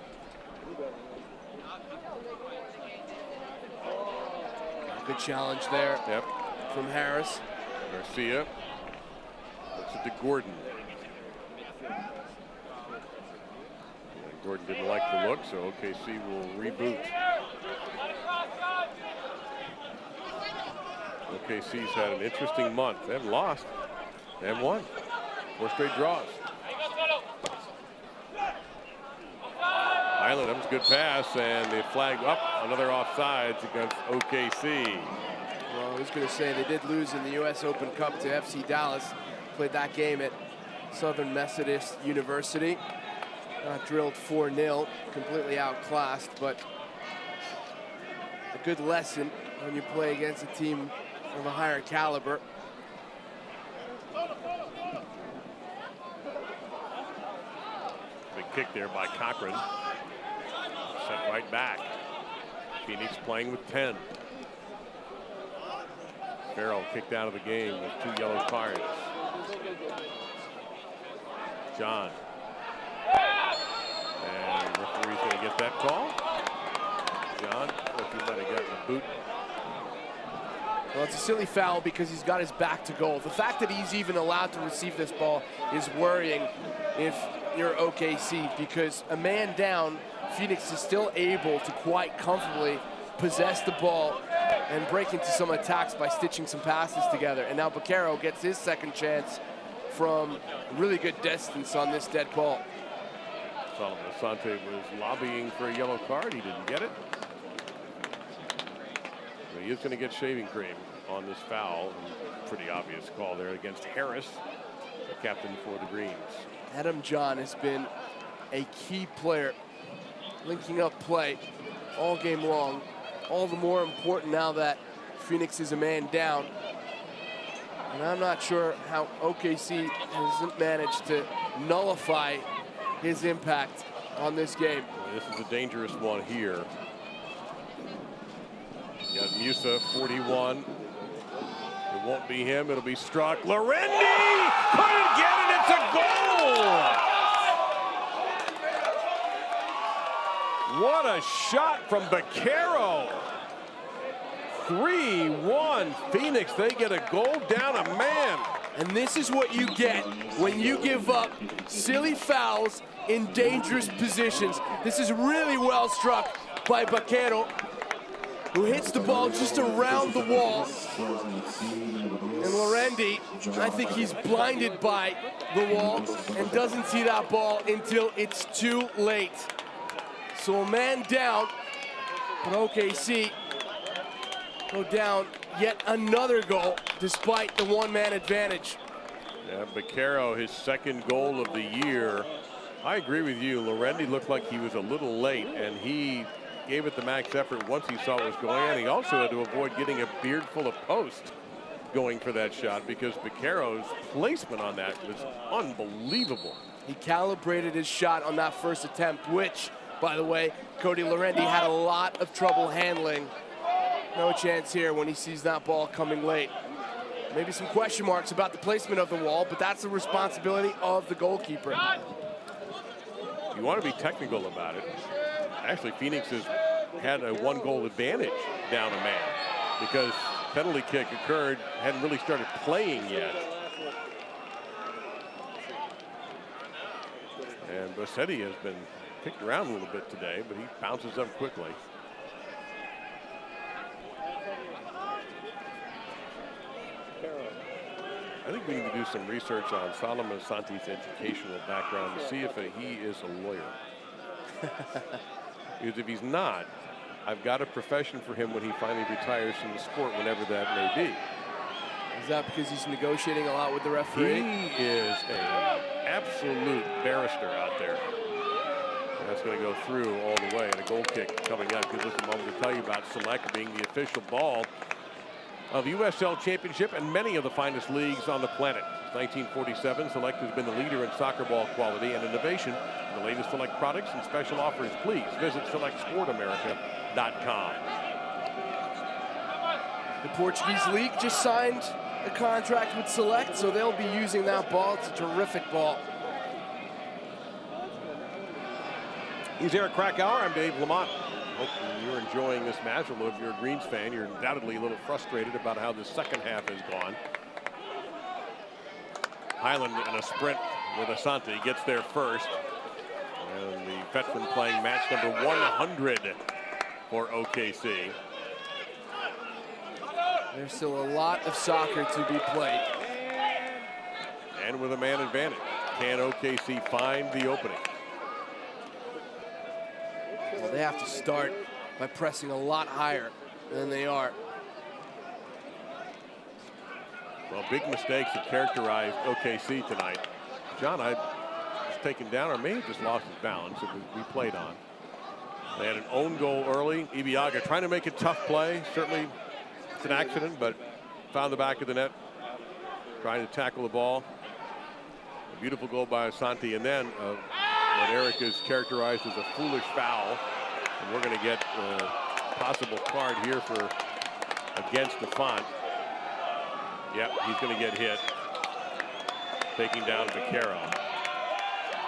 Good challenge there. Yep. From Harris. Garcia looks at Gordon. And Gordon didn't like the look, so OKC will reboot. OKC's had an interesting month. They haven't lost. They haven't won. 4 straight draws. Island, that was a good pass, and they flagged up another offsides against OKC. Well, I was going to say they did lose in the U.S. Open Cup to FC Dallas. Played that game at Southern Methodist University. Drilled 4-0, completely outclassed, but a good lesson when you play against a team of a higher caliber. Big kick there by Cochran. Sent right back. Phoenix playing with 10. Farrell kicked out of the game with 2 yellow cards. John. And the referee's going to get that call. John, if he might have gotten a boot. Well, it's a silly foul because he's got his back to goal. The fact that he's even allowed to receive this ball is worrying if you're OKC, because a man down, Phoenix is still able to quite comfortably possess the ball and break into some attacks by stitching some passes together. And now Vaquero gets his second chance from really good distance on this dead ball. Asante was lobbying for a yellow card. He didn't get it. But he is going to get shaving cream on this foul. Pretty obvious call there against Harris, the captain for the Greens. Adam John has been a key player, linking up play all game long. All the more important now that Phoenix is a man down. And I'm not sure how OKC hasn't managed to nullify his impact on this game. This is a dangerous one here. You got Musa, 41. It won't be him, it'll be Struck. Lorendi! Couldn't get it, it's a goal! What a shot from Vaquero. 3-1 Phoenix, they get a goal down a man. And this is what you get when you give up silly fouls in dangerous positions. This is really well struck by Vaquero, who hits the ball just around the wall. And Lorendi, I think he's blinded by the wall and doesn't see that ball until it's too late. So a man down, but OKC go down yet another goal despite the one-man advantage. Yeah, Vaquero, his second goal of the year. I agree with you. Lorendi looked like he was a little late, and he gave it the max effort once he saw what was going on. He also had to avoid getting a beard full of post going for that shot, because Vaquero's placement on that was unbelievable. He calibrated his shot on that first attempt, which, by the way, Cody Lorendi had a lot of trouble handling. No chance here when he sees that ball coming late. Maybe some question marks about the placement of the wall, but that's the responsibility of the goalkeeper. You want to be technical about it. Actually, Phoenix has had a 1-goal advantage down a man because penalty kick occurred, hadn't really started playing yet. And Bossetti has been kicked around a little bit today, but he bounces up quickly. I think we need to do some research on Solomon Asante's educational background to see if he is a lawyer. Because if he's not, I've got a profession for him when he finally retires from the sport, whenever that may be. Is that because he's negotiating a lot with the referee? He is an absolute barrister out there. And that's going to go through all the way, and a goal kick coming up. Give us a moment to tell you about Select being the official ball of USL Championship and many of the finest leagues on the planet. Since 1947, Select has been the leader in soccer ball quality and innovation. For the latest Select products and special offers, please visit SelectSportAmerica.com. The Portuguese league just signed a contract with Select, so they'll be using that ball. It's a terrific ball. He's Eric Krakauer. I'm Dave Lamont. Hope you're enjoying this match. Although if you're a Greens fan, you're undoubtedly a little frustrated about how the second half has gone. Highland in a sprint with Asante. He gets there first. And the veteran playing match number 100 for OKC. There's still a lot of soccer to be played. And with a man advantage, can OKC find the opening? Well, they have to start by pressing a lot higher than they are. Well, big mistakes have characterized OKC tonight. John, I was taken down, or may have just lost his balance. It was, we played on. They had an own goal early. Ibiaga trying to make a tough play. Certainly it's an accident, but found the back of the net, trying to tackle the ball. A beautiful goal by Asante, and then what Eric has characterized as a foolish foul. And we're going to get a possible card here for against Font. Yep, he's going to get hit, taking down Vaquero.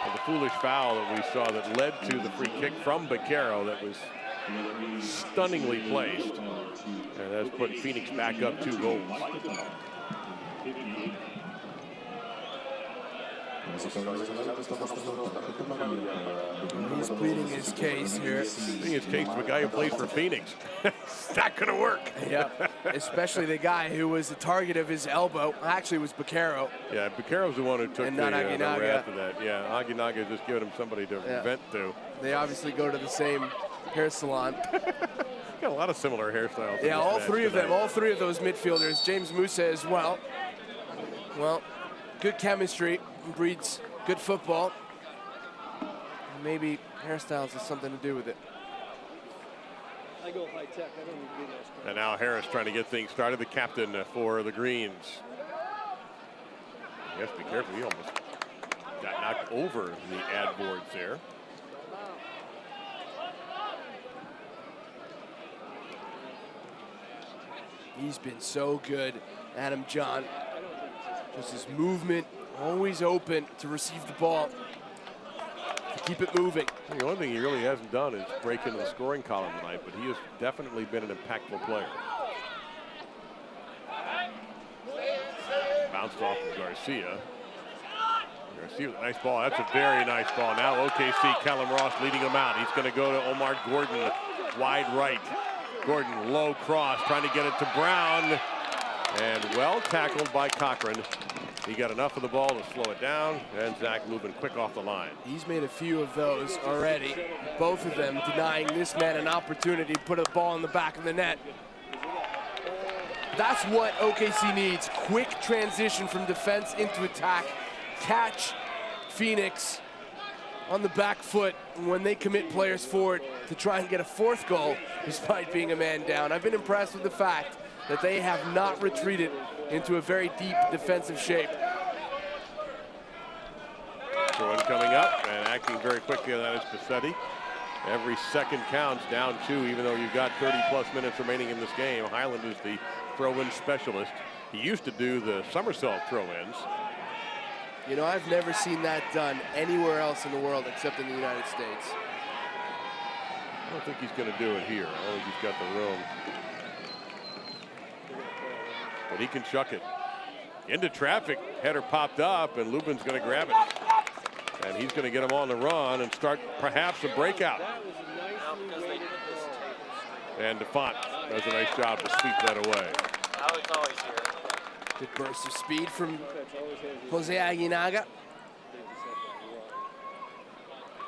And the foolish foul that we saw that led to the free kick from Vaquero that was stunningly placed. And that's put Phoenix back up 2 goals. He's pleading his case here. Pleading his case to a guy who plays for Phoenix. It's not going to work. Yeah, especially the guy who was the target of his elbow. Actually, it was Vaquero. Yeah, Vaquero's the one who took and the not Aguinaga. wrath of that. Yeah, Aguinaga just giving him somebody to vent to. They obviously go to the same hair salon. Got a lot of similar hairstyles. Yeah, all three of them, all three of those midfielders. James Musa as well. Well, good chemistry breeds good football. Maybe hairstyles has something to do with it. I go high tech. I don't need to be nice. And now Harris trying to get things started. The captain for the Greens. Yes, be careful. He almost got knocked over the ad boards there. He's been so good, Adam John. Just his movement, always open to receive the ball, to keep it moving. The only thing he really hasn't done is break into the scoring column tonight, but he has definitely been an impactful player. Bounced off of Garcia. Garcia with a nice ball. That's a very nice ball. Now OKC, Callum Ross leading him out. He's going to go to Omar Gordon, wide right. Gordon, low cross, trying to get it to Brown. And well tackled by Cochran. He got enough of the ball to slow it down, and Zach Lubin quick off the line. He's made a few of those already. Both of them denying this man an opportunity to put a ball in the back of the net. That's what OKC needs. Quick transition from defense into attack. Catch Phoenix on the back foot when they commit players forward to try and get a 4th goal despite being a man down. I've been impressed with the fact that they have not retreated into a very deep defensive shape. Throw-in coming up and acting very quickly on that is Bassetti. Every second counts, down 2, even though you've got 30+ minutes remaining in this game. Highland is the throw-in specialist. He used to do the somersault throw-ins. You know, I've never seen that done anywhere else in the world except in the United States. I don't think he's going to do it here. I don't think he's got the room. But he can chuck it. Into traffic, header popped up, and Lubin's going to grab it. And he's going to get him on the run and start perhaps a breakout. And DeFont does a nice job to sweep that away. Good burst of speed from Jose Aguinaga.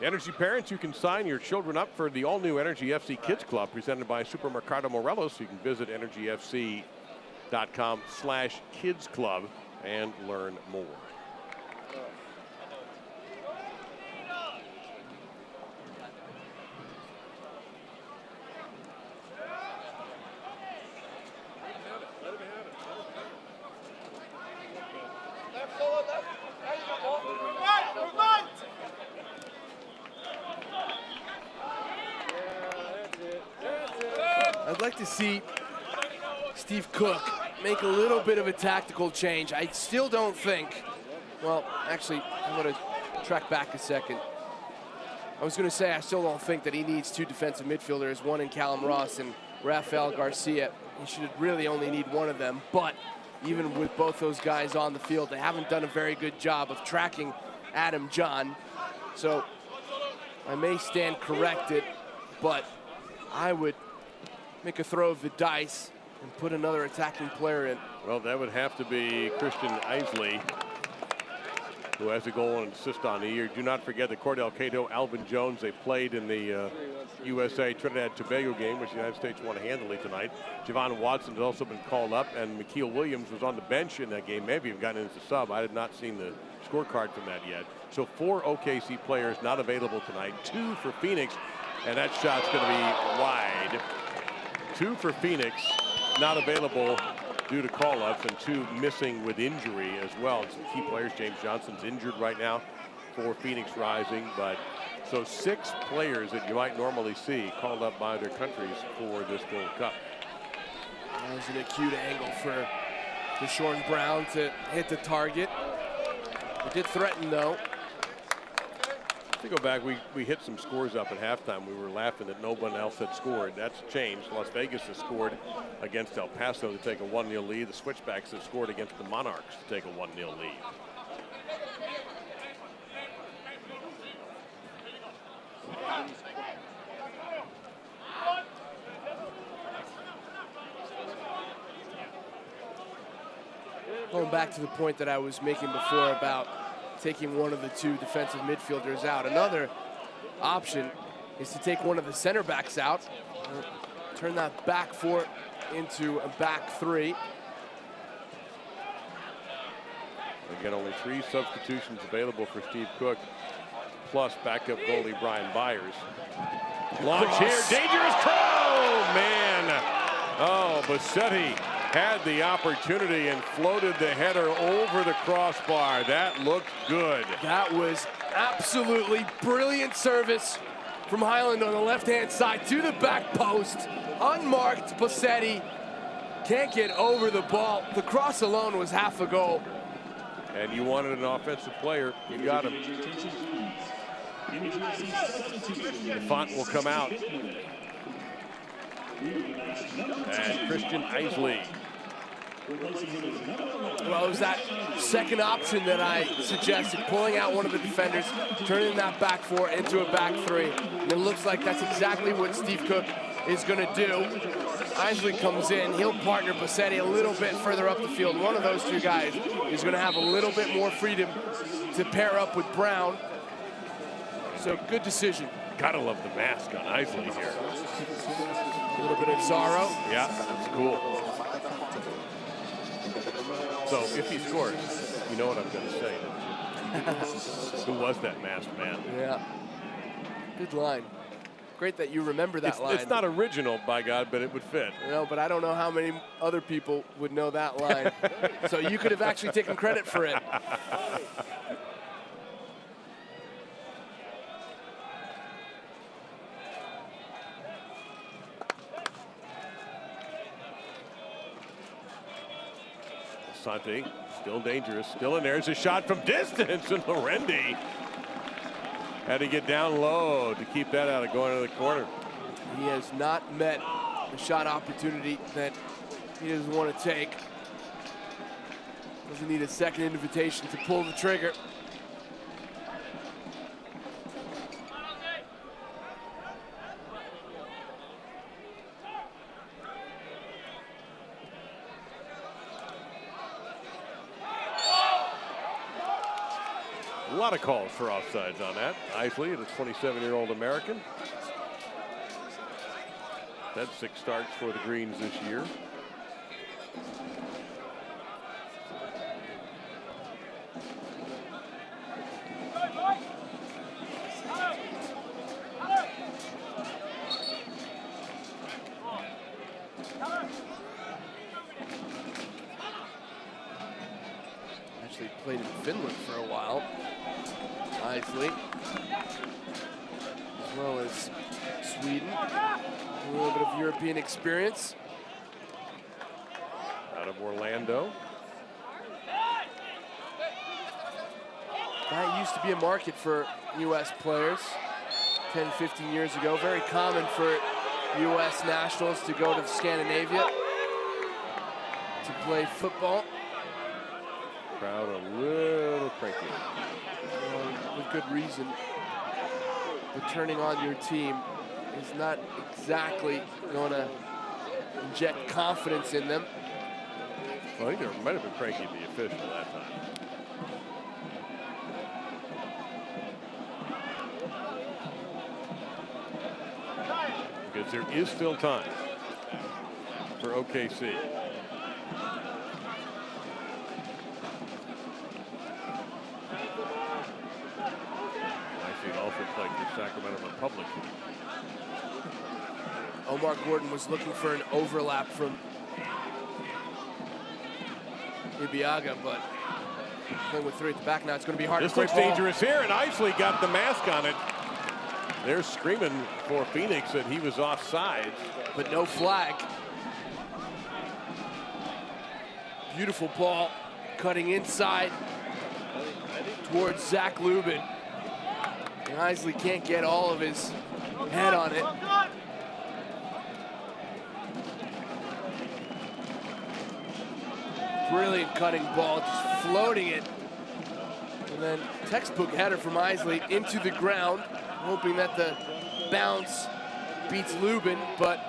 Energy parents, you can sign your children up for the all-new Energy FC Kids Club presented by Supermercado Morelos. You can visit energyfc.com/kidsclub and learn more. I'd like to see Steve Cook make a little bit of a tactical change. I still don't think, well, actually, I'm going to track back a second. I was going to say, I still don't think that he needs two defensive midfielders, one in Callum Ross and Rafael Garcia. He should really only need one of them. But even with both those guys on the field, they haven't done a very good job of tracking Adam John. So I may stand corrected, but I would make a throw of the dice and put another attacking player in. Well, that would have to be Christian Isley, who has a goal and assist on the year. Do not forget that Cordell Cato, Alvin Jones, they played in the USA Trinidad Tobago game, which the United States won handily tonight. Javon Watson has also been called up, and McKeel Williams was on the bench in that game, maybe even gotten in as a sub. I had not seen the scorecard from that yet. So 4 OKC players not available tonight, 2 for Phoenix, and that shot's going to be wide. 2 for Phoenix, not available due to call-ups, and 2 missing with injury as well. Some key players. James Johnson's injured right now for Phoenix Rising, but so 6 players that you might normally see called up by their countries for this Gold Cup. That was an acute angle for Deshaun Brown to hit the target. It did threaten, though. To go back, we hit some scores up at halftime. We were laughing that no one else had scored. That's changed. Las Vegas has scored against El Paso to take a 1-0 lead. The Switchbacks have scored against the Monarchs to take a 1-0 lead. Going back to the point that I was making before about taking one of the 2 defensive midfielders out. Another option is to take one of the center backs out, turn that back 4 into a back 3. Again, only 3 substitutions available for Steve Cook, plus backup goalie Brian Byers. Launch here, dangerous throw, man. Oh, Bassetti had the opportunity and floated the header over the crossbar. That looked good. That was absolutely brilliant service from Highland on the left-hand side to the back post. Unmarked, Bassetti can't get over the ball. The cross alone was half a goal. And you wanted an offensive player, you got him. The font will come out. And Christian Isley. Well, it was that second option that I suggested, pulling out one of the defenders, turning that back 4 into a back 3. And it looks like that's exactly what Steve Cook is going to do. Isley comes in, he'll partner Bassetti a little bit further up the field. One of those 2 guys is going to have a little bit more freedom to pair up with Brown. So good decision. Gotta love the mask on Isley here. A little bit of Zorro. Yeah, that's cool. So if he scores, you know what I'm going to say, don't you? Who was that masked man? Yeah. Good line. Great that you remember that line. It's not original, by God, but it would fit. No, but I don't know how many other people would know that line. So you could have actually taken credit for it. Asante, still dangerous, still in there. There's a shot from distance, and Lorendi had to get down low to keep that out of going to the corner. He has not met the shot opportunity that he doesn't want to take. Doesn't need a second invitation to pull the trigger. A lot of calls for offsides on that. Isley, the 27-year-old American. That's 6 starts for the Greens this year. Actually played in Finland for a while. Isley, as well as Sweden. A little bit of European experience. Out of Orlando. That used to be a market for U.S. players. 10, 15 years ago. Very common for U.S. nationals to go to Scandinavia to play football. Crowd a little cranky. With good reason. But turning on your team is not exactly going to inject confidence in them. Well, I think there might have been cranky at the official that time. Because there is still time for OKC. It also played for Sacramento Republic. Omar Gordon was looking for an overlap from Ibiaga, but playing with 3 at the back now, it's going to be hard. This looks dangerous here, and Isley got the mask on it. They're screaming for Phoenix that he was offsides. But no flag. Beautiful ball, cutting inside towards Zach Lubin. And Isley can't get all of his head on it. Brilliant cutting ball, just floating it. And then textbook header from Isley into the ground, hoping that the bounce beats Lubin, but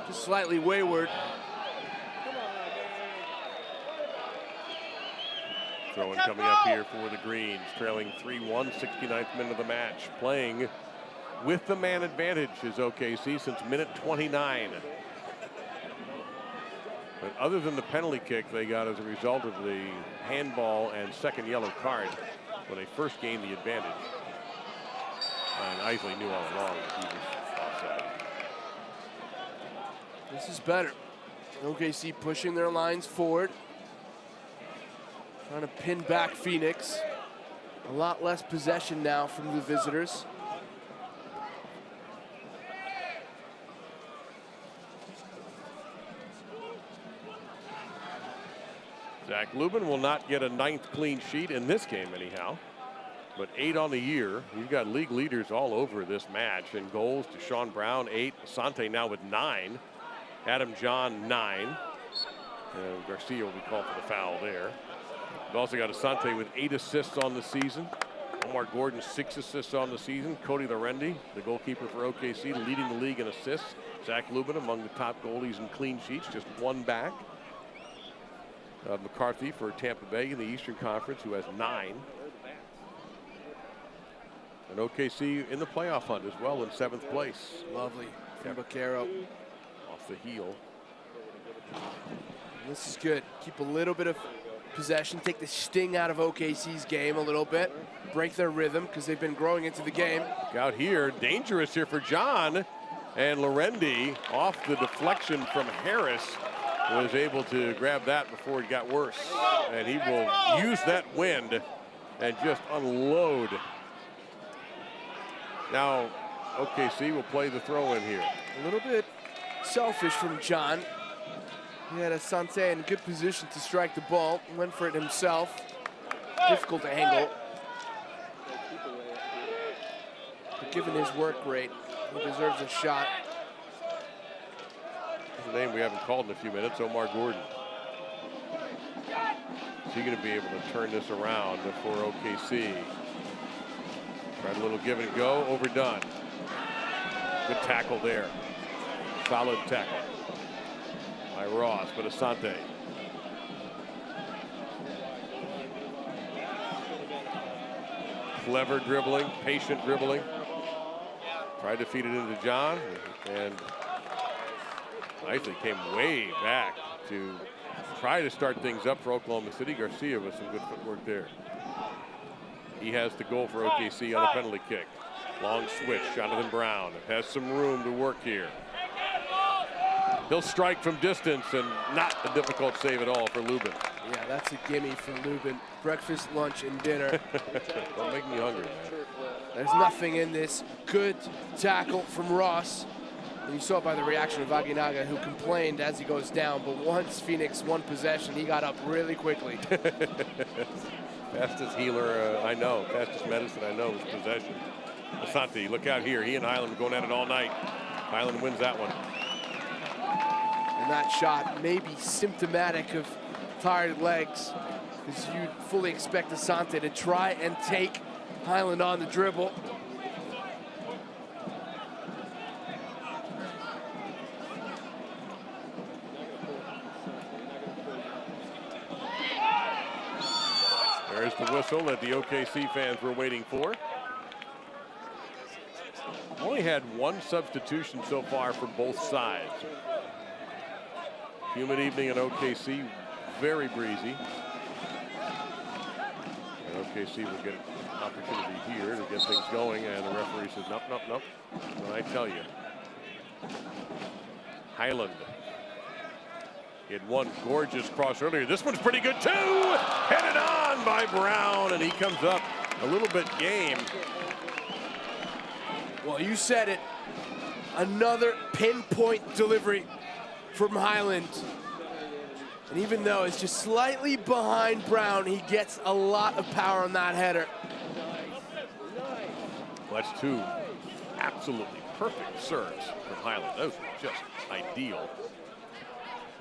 just slightly wayward. Throwing coming up here for the Greens, trailing 3-1, 69th minute of the match. Playing with the man advantage is OKC since minute 29. But other than the penalty kick they got as a result of the handball and second yellow card when they first gained the advantage. And Isley knew all along that he was offside. This is better. OKC pushing their lines forward. Trying to pin back Phoenix. A lot less possession now from the visitors. Zach Lubin will not get a 9th clean sheet in this game anyhow, but 8 on the year. You've got league leaders all over this match in goals. To Sean Brown, 8. Asante now with 9. Adam John, 9. And Garcia will be called for the foul there. We've also got Asante with 8 assists on the season. Omar Gordon, 6 assists on the season. Cody Lorendi, the goalkeeper for OKC, leading the league in assists. Zach Lubin among the top goalies in clean sheets, just 1 back. McCarthy for Tampa Bay in the Eastern Conference, who has 9. And OKC in the playoff hunt as well in 7th place. Lovely from Vaquero. Off the heel. This is good. Keep a little bit of possession, take the sting out of OKC's game a little bit, break their rhythm because they've been growing into the game. Out here, dangerous here for John. And Lorendi, off the deflection from Harris, was able to grab that before it got worse. And he will use that wind and just unload. Now, OKC will play the throw in here. A little bit selfish from John. He had Asante in good position to strike the ball. Went for it himself. Difficult to angle. But given his work rate, he deserves a shot. A name we haven't called in a few minutes, Omar Gordon. Is he going to be able to turn this around for OKC? Tried a little give and go, overdone. Good tackle there. Solid tackle by Ross, but Asante. Clever dribbling, patient dribbling. Tried to feed it into John, and Isley came way back to try to start things up for Oklahoma City. Garcia with some good footwork there. He has the goal for OKC on a penalty kick. Long switch, Jonathan Brown has some room to work here. He'll strike from distance, and not a difficult save at all for Lubin. Yeah, that's a gimme for Lubin. Breakfast, lunch, and dinner. Don't make me hungry, man. There's nothing in this. Good tackle from Ross. And you saw it by the reaction of Aguinaga, who complained as he goes down, but once Phoenix won possession, he got up really quickly. Fastest healer I know, fastest medicine I know is possession. Asante, look out here. He and Highland going at it all night. Highland wins that one. And that shot may be symptomatic of tired legs, because you'd fully expect Asante to try and take Highland on the dribble. There's the whistle that the OKC fans were waiting for. Only had one substitution so far for both sides. Humid evening in OKC, very breezy. And OKC will get an opportunity here to get things going, and the referee says, nope, nope, nope. What I tell you. Highland. He had one gorgeous cross earlier. This one's pretty good too. Headed on by Brown, and he comes up a little bit game. Well, you said it. Another pinpoint delivery from Highland. And even though it's just slightly behind Brown, he gets a lot of power on that header. Well, that's two absolutely perfect serves from Highland. Those were just ideal.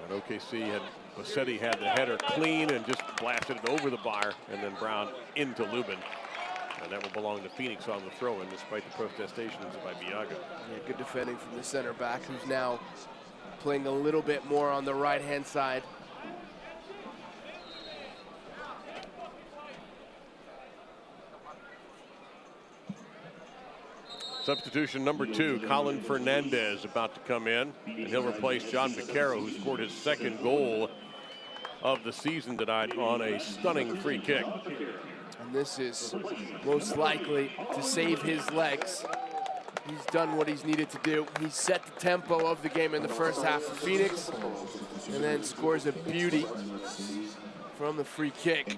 And OKC had, Bassetti had the header clean and just blasted it over the bar, and then Brown into Lubin. And that will belong to Phoenix on the throw-in, despite the protestations by Biaga. Yeah, good defending from the center back, who's now playing a little bit more on the right-hand side. Substitution number 2, Colin Fernandez, about to come in, and he'll replace John Vaquero, who scored his second goal of the season tonight on a stunning free kick. And this is most likely to save his legs. He's done what he's needed to do. He set the tempo of the game in the first half for Phoenix, and then scores a beauty from the free kick.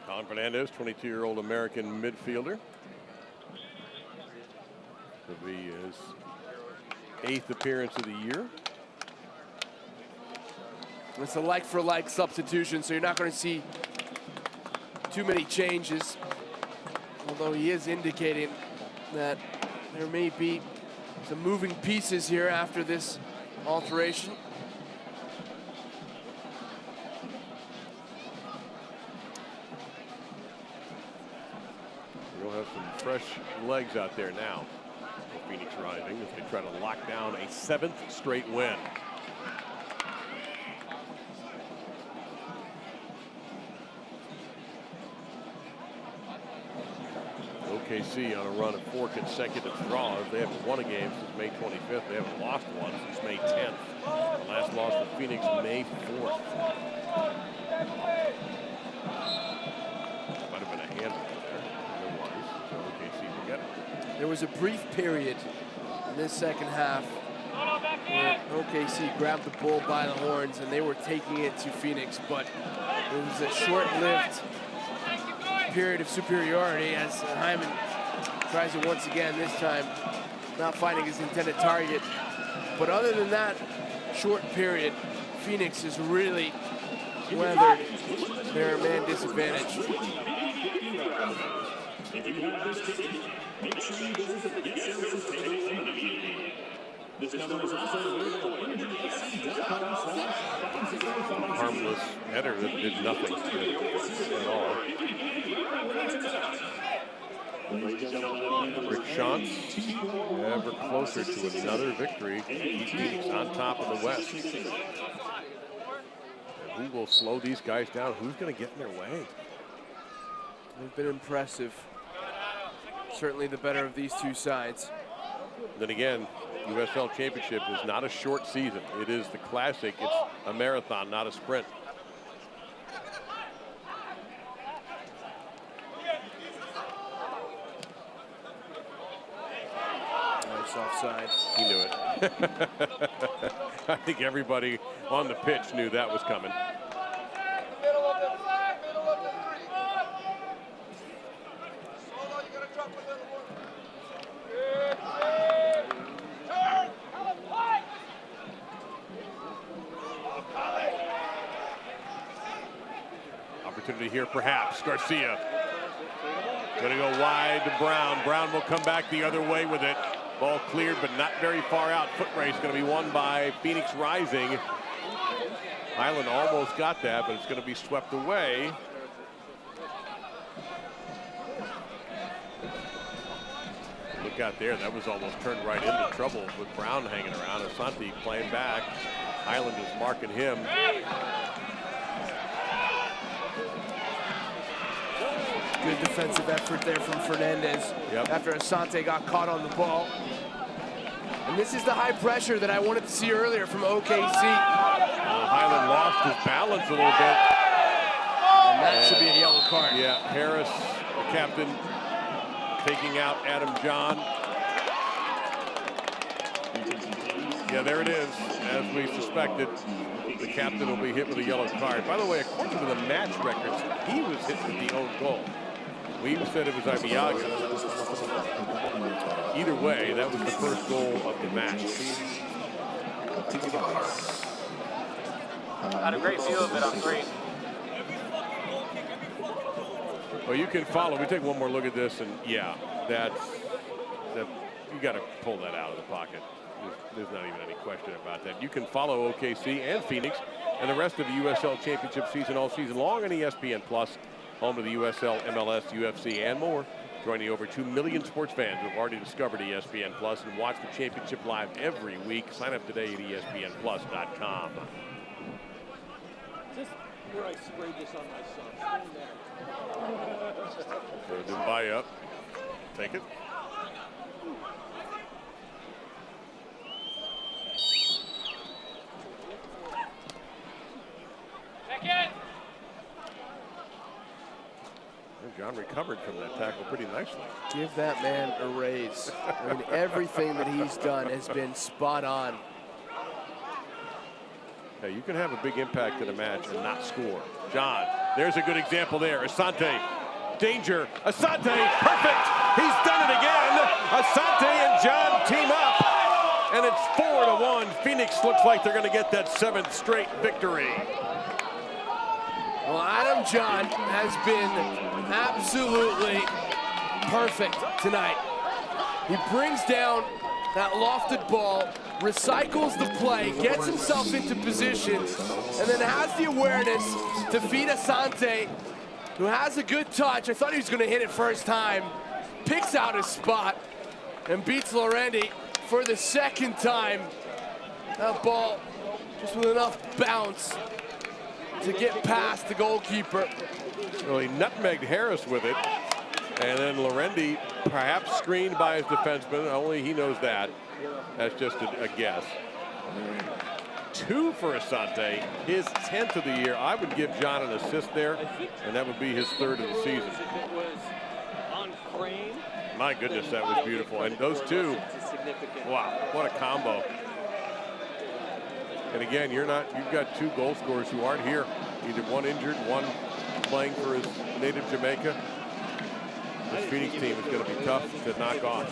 Colin Fernandez, 22-year-old American midfielder. It'll be his 8th appearance of the year. It's a like-for-like substitution, so you're not going to see too many changes. Although he is indicating that there may be some moving pieces here after this alteration. We'll have some fresh legs out there now. Phoenix Rising as they try to lock down a 7th straight win. OKC on a run of 4 consecutive draws. They haven't won a game since May 25th. They haven't lost one since May 10th. The last loss for Phoenix, May 4th. Might have been a handful there. Otherwise, so OKC will get it. There was a brief period in this second half where OKC grabbed the bull by the horns and they were taking it to Phoenix, but it was a short-lived period of superiority as Hyman tries it once again, this time not finding his intended target. But other than that short period, Phoenix has really weathered their man disadvantage. Make sure you visit the Get Services table immediately. This number is also available at energyac.com/. Harmless header that did nothing at all. Rick Shantz ever closer to another victory. Phoenix on top of the West. And who will slow these guys down? Who's going to get in their way? They've been impressive. Certainly the better of these two sides. Then again, USL Championship is not a short season. It is the classic. It's a marathon, not a sprint. Nice offside. He knew it. I think everybody on the pitch knew that was coming. opportunity here, perhaps. Garcia going to go wide to Brown. Brown will come back the other way with it. Ball cleared, but not very far out. Foot race going to be won by Phoenix Rising. Highland almost got that, but it's going to be swept away. Look out there, that was almost turned right into trouble with Brown hanging around. Asante playing back. Highland is marking him. Good defensive effort there from Fernandez after Asante got caught on the ball. And this is the high pressure that I wanted to see earlier from OKC. Highland lost his balance a little bit. And that should be a yellow card. Yeah, Harris, the captain, taking out Adam John. Yeah, there it is. As we suspected, the captain will be hit with a yellow card. By the way, according to the match records, he was hit with the own goal. We said it was Ibiaga. Either way, that was the first goal of the match. Had a great view of it on screen. Well, you can follow. We take one more look at this, and yeah, that you got to pull that out of the pocket. There's not even any question about that. You can follow OKC and Phoenix and the rest of the USL Championship season all season long on ESPN Plus, home of the USL, MLS, UFC, and more. Join the over 2 million sports fans who have already discovered ESPN Plus and watch the championship live every week. Sign up today at ESPNplus.com. Just where I sprayed this on myself. Good buy up. Take it. John recovered from that tackle pretty nicely. Give that man a raise. I mean, everything that he's done has been spot on. Hey, you can have a big impact in a match and not score. John, there's a good example there. Asante, danger. Asante, perfect. He's done it again. Asante and John team up. And it's 4-1. Phoenix looks like they're going to get that 7th straight victory. Well, Adam John has been absolutely perfect tonight. He brings down that lofted ball, recycles the play, gets himself into position, and then has the awareness to feed Asante, who has a good touch. I thought he was going to hit it first time. Picks out his spot and beats Lorendi for the second time. That ball just with enough bounce to get past the goalkeeper. Well, he nutmegged Harris with it, and then Lorendi perhaps screened by his defenseman. Only he knows that. That's just a guess. 2 for Asante, his 10th of the year. I would give John an assist there, and that would be his 3rd of the season. If it was on frame. My goodness, that was beautiful. And those two, wow, what a combo. And again, you've got 2 goal scorers who aren't here. Either one injured, one playing for his native Jamaica. This Phoenix team is going to be tough to knock off.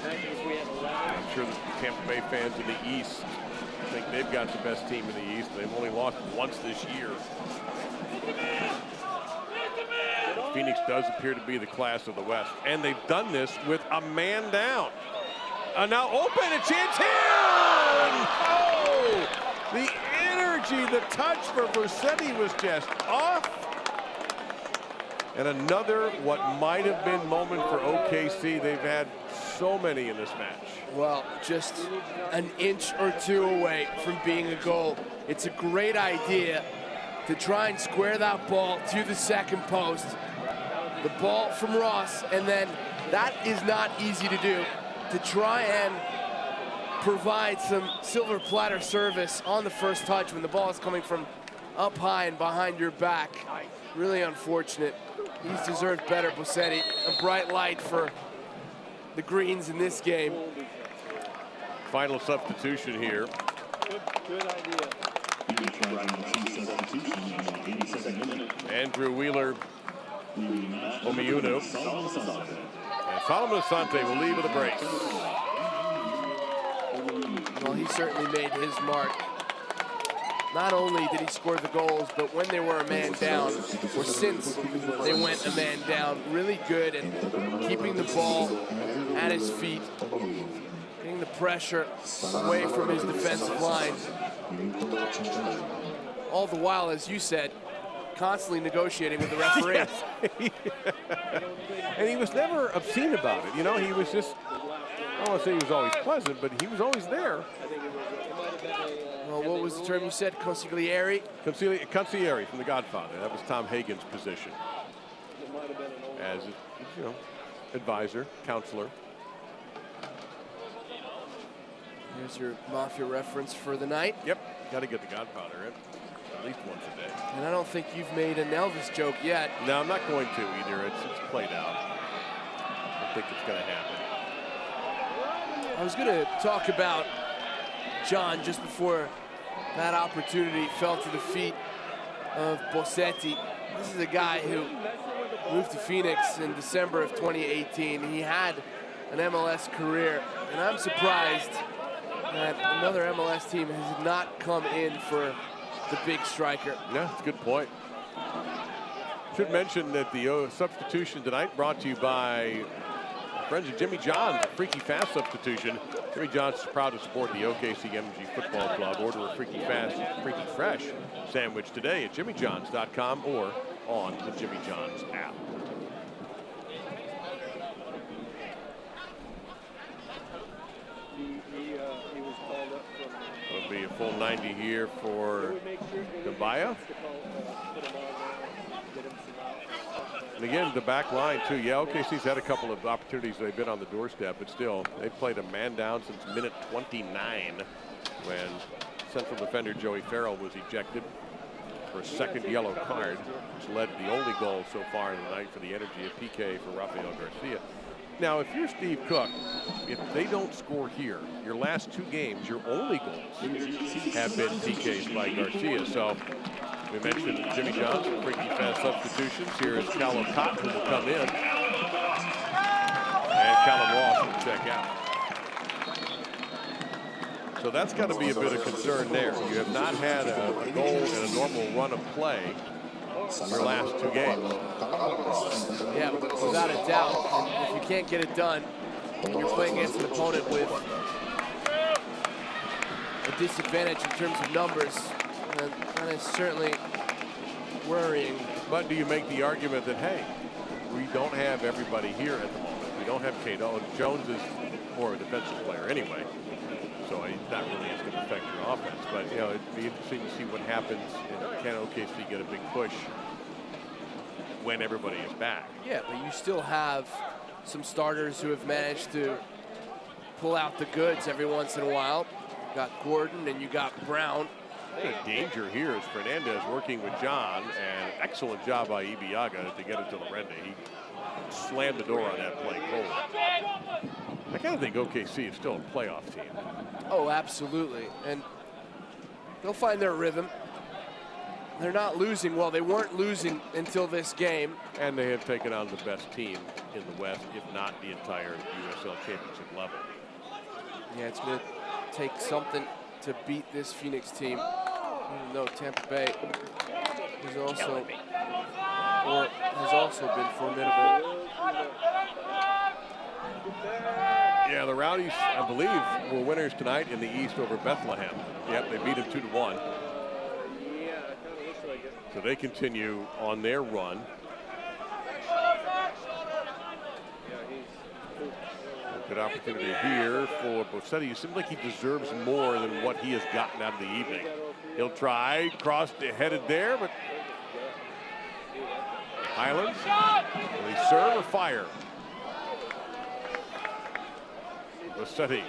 I'm sure the Tampa Bay fans in the East think they've got the best team in the East. They've only lost once this year. But Phoenix does appear to be the class of the West. And they've done this with a man down. Now open, a chance here! And, oh, the energy, the touch for Vercetti was just off. And another what might have been moment for OKC. They've had so many in this match. Well, just an inch or 2 away from being a goal. It's a great idea to try and square that ball to the second post. The ball from Ross, and then that is not easy to do. To try and provide some silver platter service on the first touch when the ball is coming from up high and behind your back. Really unfortunate. He's deserved better, Vercetti. A bright light for the Greens in this game. Final substitution here. Good idea. Andrew Wheeler, Omiunu, and Solomon Asante will leave with a brace. Well, he certainly made his mark. not only did he score the goals, but when they were a man down, or since they went a man down, really good at keeping the ball at his feet, getting the pressure away from his defensive line. All the while, as you said, constantly negotiating with the referee. And he was never obscene about it. You know, he was just, I don't want to say he was always pleasant, but he was always there. Well, what was the term you said? Consigliere? Consigliere from The Godfather. That was Tom Hagen's position as, you know, advisor, counselor. Here's your Mafia reference for the night. Yep, got to get The Godfather in at least once a day. And I don't think you've made an Elvis joke yet. No, I'm not going to either. It's played out. I think it's going to happen. I was going to talk about John just before that opportunity fell to the feet of Bossetti. This is a guy who moved to Phoenix in December of 2018. He had an MLS career, and I'm surprised that another MLS team has not come in for the big striker. Yeah, that's a good point. Should mention that the substitution tonight brought to you by friends of Jimmy John's, Freaky Fast substitution. Jimmy John's is proud to support the OKC MG Football Club. Order a Freaky Fast, Freaky Fresh sandwich today at jimmyjohns.com or on the Jimmy John's app. It'll be a full 90 here for Gabaya. And again, the back line too. Yeah, OKC's had a couple of opportunities. They've been on the doorstep, but still, they've played a man down since minute 29 when central defender Joey Farrell was ejected for a second yellow card, which led to the only goal so far in the night for the Energy, a PK for Rafael Garcia. Now, if you're Steve Cook, if they don't score here, your last two games, your only goals have been PKs by Garcia. So we mentioned Jimmy John's Freaky Fast substitutions. Here is Callum Cotton who will come in. And Callum Ross will check out. So that's got to be a bit of concern there. You have not had a goal in a normal run of play your last two games. Yeah, without a doubt. And if you can't get it done, and you're playing against an opponent with a disadvantage in terms of numbers, that is certainly worrying. But do you make the argument that, hey, we don't have everybody here at the moment. We don't have Cato. Jones is more a defensive player anyway, so that really is going to affect your offense. But, you know, it'd be interesting to see what happens, and can OKC get a big push when everybody is back. Yeah, but you still have some starters who have managed to pull out the goods every once in a while. You got Gordon and you got Brown. The danger here is Fernandez working with John, and excellent job by Ibiaga to get it to Lorente. He slammed the door on that play goal. I kind of think OKC is still a playoff team. Oh, absolutely. And they'll find their rhythm. They're not losing. Well, they weren't losing until this game. And they have taken on the best team in the West, if not the entire USL Championship level. Yeah, it's going to take something to beat this Phoenix team. Even though Tampa Bay is also been formidable. Yeah, the Rowdies, I believe, were winners tonight in the East over Bethlehem. Yep, they beat them 2-1. So they continue on their run. Good opportunity here for Bossetti. It seems like he deserves more than what he has gotten out of the evening. He'll try, headed there, but Highlands, will he serve or fire? Bossetti.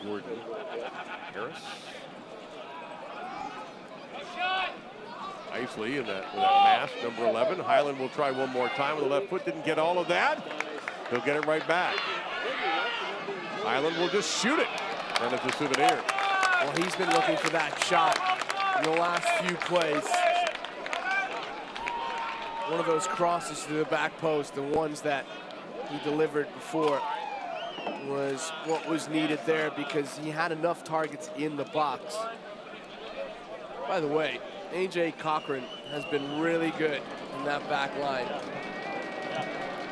Gordon Harris. Nicely in that mask, number 11. Highland will try one more time with the left foot. Didn't get all of that. He'll get it right back. Highland will just shoot it. And it's a souvenir. Well, he's been looking for that shot in the last few plays. one of those crosses to the back post, the ones that he delivered before, was what was needed there because he had enough targets in the box. By the way, A.J. Cochran has been really good in that back line.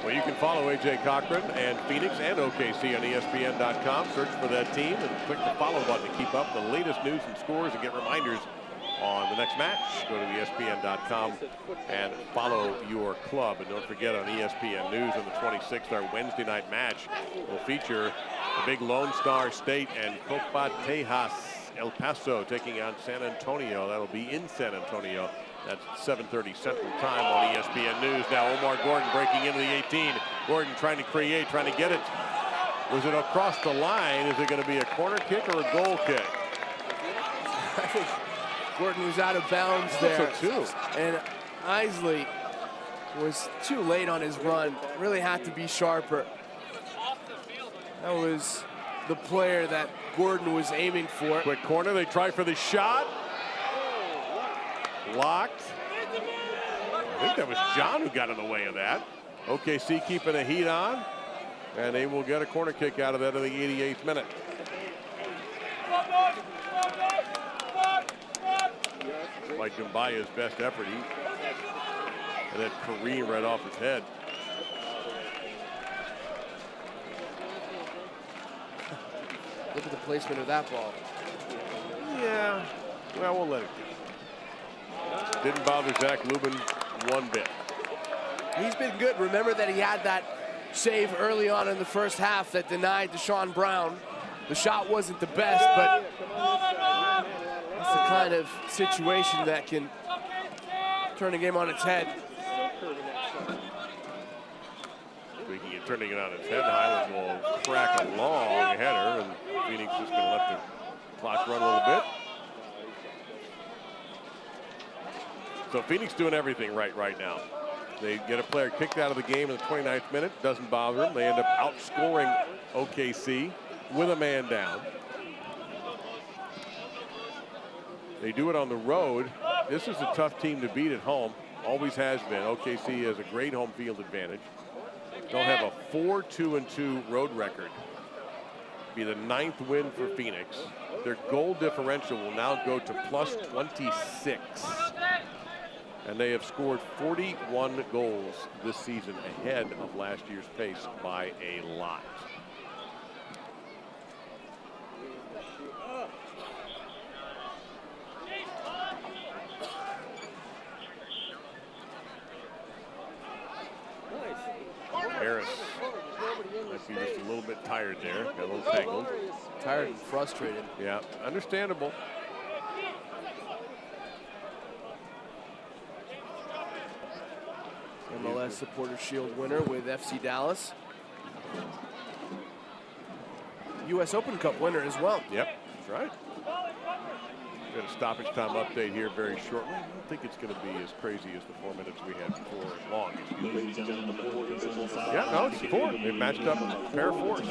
Well, you can follow A.J. Cochran and Phoenix and OKC on ESPN.com. Search for that team and click the follow button to keep up the latest news and scores and get reminders on the next match. Go to ESPN.com and follow your club. And don't forget, on ESPN News on the 26th, our Wednesday night match will feature the big Lone Star State and Copa Tejas El Paso taking on San Antonio. That'll be in San Antonio. That's 7:30 Central Time on ESPN News. Now Omar Gordon breaking into the 18. Gordon trying to create, trying to get it. Was it across the line? Is it going to be a corner kick or a goal kick? I think Gordon was out of bounds there. So too. And Isley was too late on his run. Really had to be sharper. That was the player that Gordon was aiming for. Quick corner, they try for the shot. Blocked. I think that was John who got in the way of that. OKC keeping the heat on, and they will get a corner kick out of that in the 88th minute. Like Dumbaya's best effort. And that Kareem right off his head. Look at the placement of that ball. Yeah, well, we'll let it go. Didn't bother Zach Lubin one bit. He's been good. Remember that he had that save early on in the first half that denied Deshaun Brown. The shot wasn't the best, but that's the kind of situation that can turn a game on its head. Speaking of turning it on its head, Highland will crack a long header, and Phoenix is going to let the clock run a little bit. So Phoenix doing everything right now. They get a player kicked out of the game in the 29th minute. Doesn't bother them. They end up outscoring OKC with a man down. They do it on the road. This is a tough team to beat at home. Always has been. OKC has a great home field advantage. They'll have a 4-2-2 road record. Be the 9th win for Phoenix. Their goal differential will now go to +26. And they have scored 41 goals this season, ahead of last year's pace by a lot. Harris might be just a little bit tired there, got a little tangled. Tired and frustrated. Yeah, understandable. MLS Supporter Shield winner with FC Dallas. U.S. Open Cup winner as well. Yep, that's right. Got a stoppage time update here very shortly. I don't think it's going to be as crazy as the 4 minutes we had before, as long. Yeah, no, it's 4. They matched up a pair of 4s.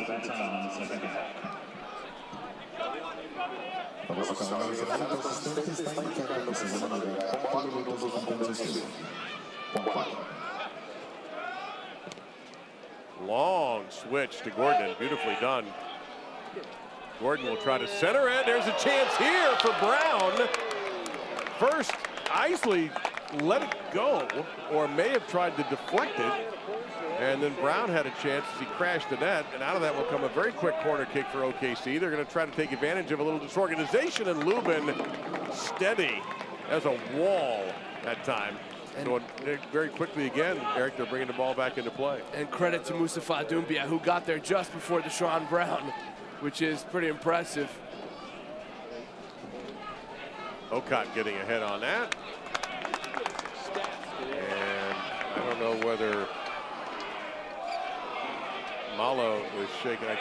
Long switch to Gordon, beautifully done. Gordon will try to center it. There's a chance here for Brown. First, Isley let it go, or may have tried to deflect it. And then Brown had a chance as he crashed the net, and out of that will come a very quick corner kick for OKC. They're going to try to take advantage of a little disorganization, and Lubin steady as a wall that time. So very quickly again, Eric, they're bringing the ball back into play. And credit to Mustafa Doumbia, who got there just before Deshaun Brown, which is pretty impressive. Okot getting ahead on that. And I don't know whether Malo was shaking. I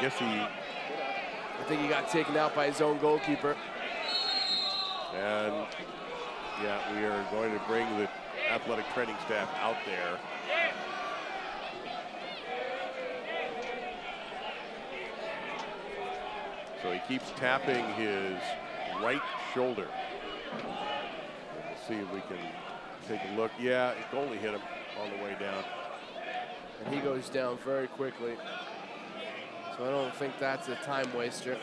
think he got taken out by his own goalkeeper. And yeah, we are going to bring the athletic training staff out there. So he keeps tapping his right shoulder. We'll see if we can take a look. Yeah, goalie hit him on the way down. And he goes down very quickly. So I don't think that's a time waster.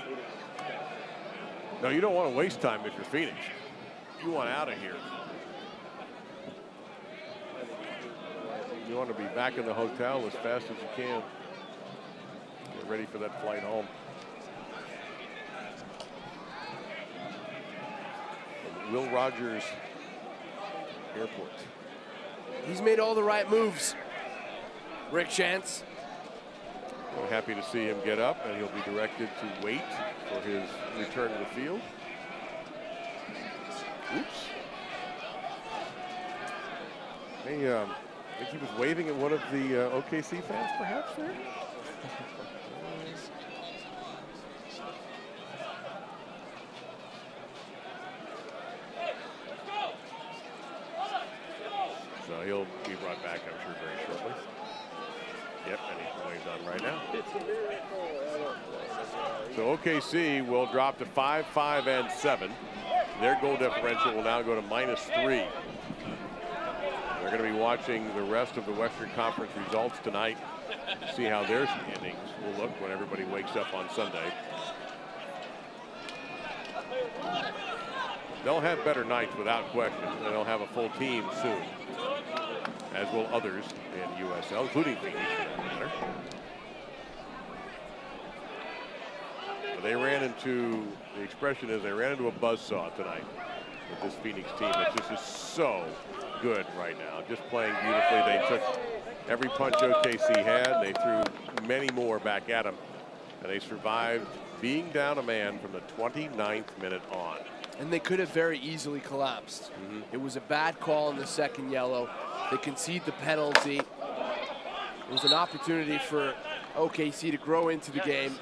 No, you don't want to waste time if you're Phoenix. You want out of here. You want to be back in the hotel as fast as you can. Get ready for that flight home. From Will Rogers Airport. He's made all the right moves. Rick Chance. We're happy to see him get up, and he'll be directed to wait for his return to the field. Oops. I think he was waving at one of the OKC fans, perhaps, there? So he'll be brought back, I'm sure, very shortly. Yep, and he's waved on right now. So OKC will drop to 5-5-7. Their goal differential will now go to -3. They're going to be watching the rest of the Western Conference results tonight to see how their standings will look when everybody wakes up on Sunday. They'll have better nights without question, and they'll have a full team soon, as will others in USL, including Phoenix for that matter. But they ran into, the expression is, they ran into a buzzsaw tonight with this Phoenix team. It just is so good right now, just playing beautifully. They took every punch OKC had. They threw many more back at them, and they survived being down a man from the 29th minute on. And they could have very easily collapsed. It was a bad call in the second yellow. They concede the penalty. It was an opportunity for OKC to grow into the game,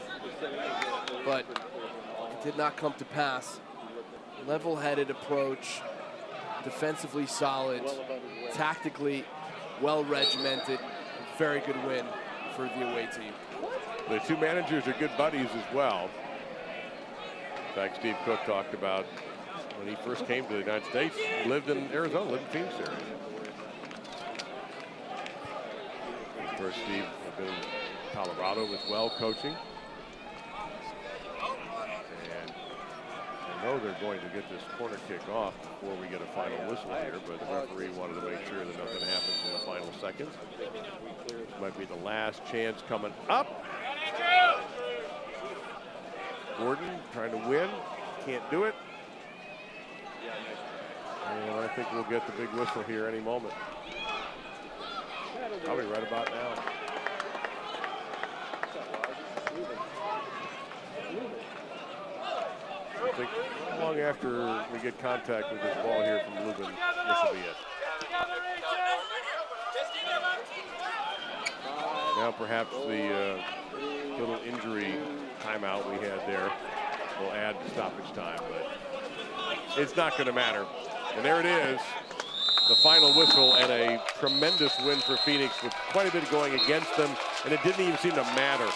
but it did not come to pass. Level-headed approach, defensively solid, tactically well-regimented, very good win for the away team. The two managers are good buddies as well. In fact, Steve Cook talked about when he first came to the United States, lived in Arizona, lived in Phoenix area. Of course, Steve had been in Colorado as well, coaching. And I know they're going to get this corner kick off before we get a final whistle here, but the referee wanted to make sure that nothing happens in the final seconds. This might be the last chance coming up. Gordon trying to win, can't do it. And I think we'll get the big whistle here any moment. Probably right about now. I think long after we get contact with this ball here from Lubin, this will be it. Now perhaps the little injury timeout we had there will add to stoppage time, but it's not going to matter. And there it is, the final whistle, and a tremendous win for Phoenix with quite a bit going against them, and it didn't even seem to matter.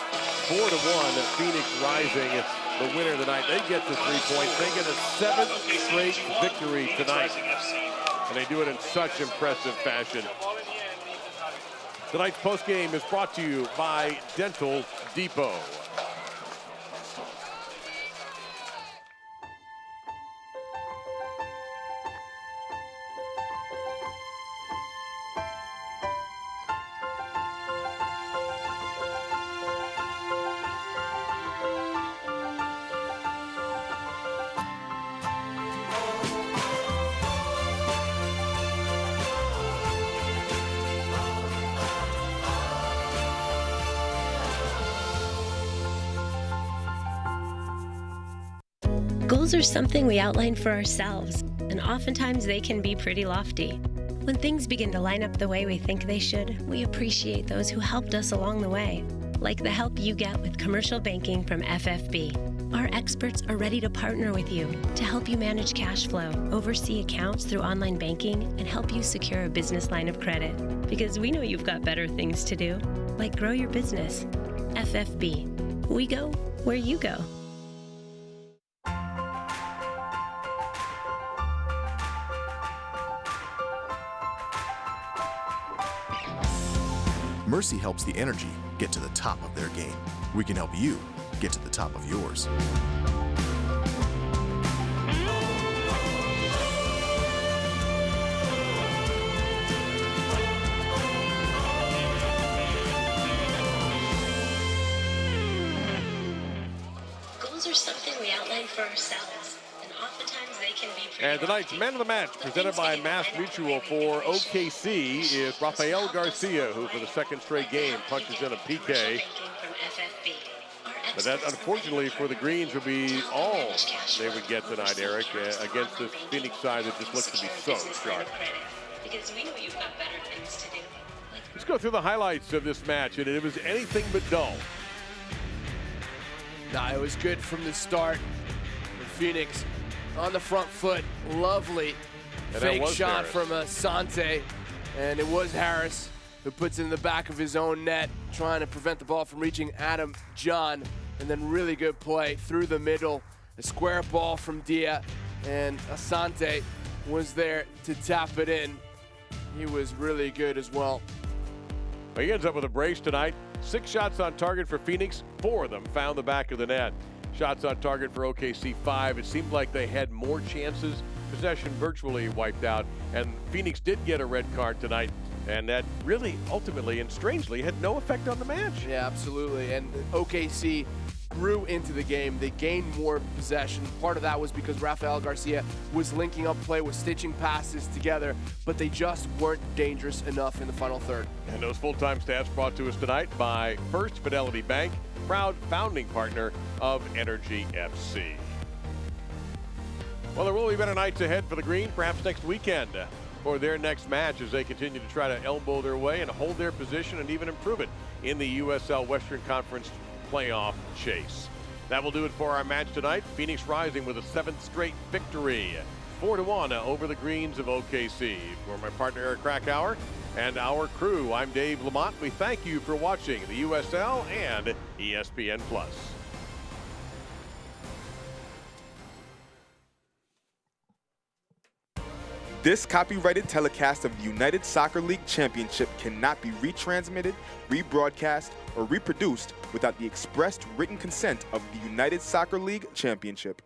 4-1, Phoenix rising, the winner tonight. They get to 3 points. They get a 7th straight victory tonight, and they do it in such impressive fashion. Tonight's postgame is brought to you by Dental Depot. Goals are something we outline for ourselves, and oftentimes they can be pretty lofty. When things begin to line up the way we think they should, we appreciate those who helped us along the way, like the help you get with commercial banking from FFB. Our experts are ready to partner with you to help you manage cash flow, oversee accounts through online banking, and help you secure a business line of credit. Because we know you've got better things to do, like grow your business. FFB. We go where you go. Mercy helps the energy get to the top of their game. We can help you get to the top of yours. Goals are something we outline for ourselves, and oftentimes they can be pretty. And tonight's man of the match, presented by Mass Mutual for OKC, is Rafael Garcia, who for the second straight game punches in a PK. But that, unfortunately, for the Greens would be all they would get tonight, Eric, against this Phoenix side that just looks to be so sharp. Because we know you've got better things to do. Let's go through the highlights of this match, and it was anything but dull. Nah, it was good from the start. Phoenix on the front foot, lovely fake shot from Asante, and it was Harris who puts it in the back of his own net, trying to prevent the ball from reaching Adam John, and then really good play through the middle, a square ball from Dia, and Asante was there to tap it in. He was really good as well. He ends up with a brace tonight. 6 shots on target for Phoenix, 4 of them found the back of the net. Shots on target for OKC, 5. It seemed like they had more chances. Possession virtually wiped out, and Phoenix did get a red card tonight, and that really ultimately and strangely had no effect on the match. Yeah, absolutely, and OKC grew into the game. They gained more possession. Part of that was because Rafael Garcia was linking up play, was stitching passes together, but they just weren't dangerous enough in the final third. And those full-time stats brought to us tonight by First Fidelity Bank, proud founding partner of Energy FC. Well, there will be better nights ahead for the Green, perhaps next weekend for their next match as they continue to try to elbow their way and hold their position and even improve it in the USL Western Conference playoff chase. That will do it for our match tonight. Phoenix rising with a 7th straight victory, 4-1 over the Greens of OKC. For my partner Eric Krakauer and our crew, I'm Dave Lamont. We thank you for watching the USL and ESPN+. This copyrighted telecast of the United Soccer League Championship cannot be retransmitted, rebroadcast, or reproduced without the expressed written consent of the United Soccer League Championship.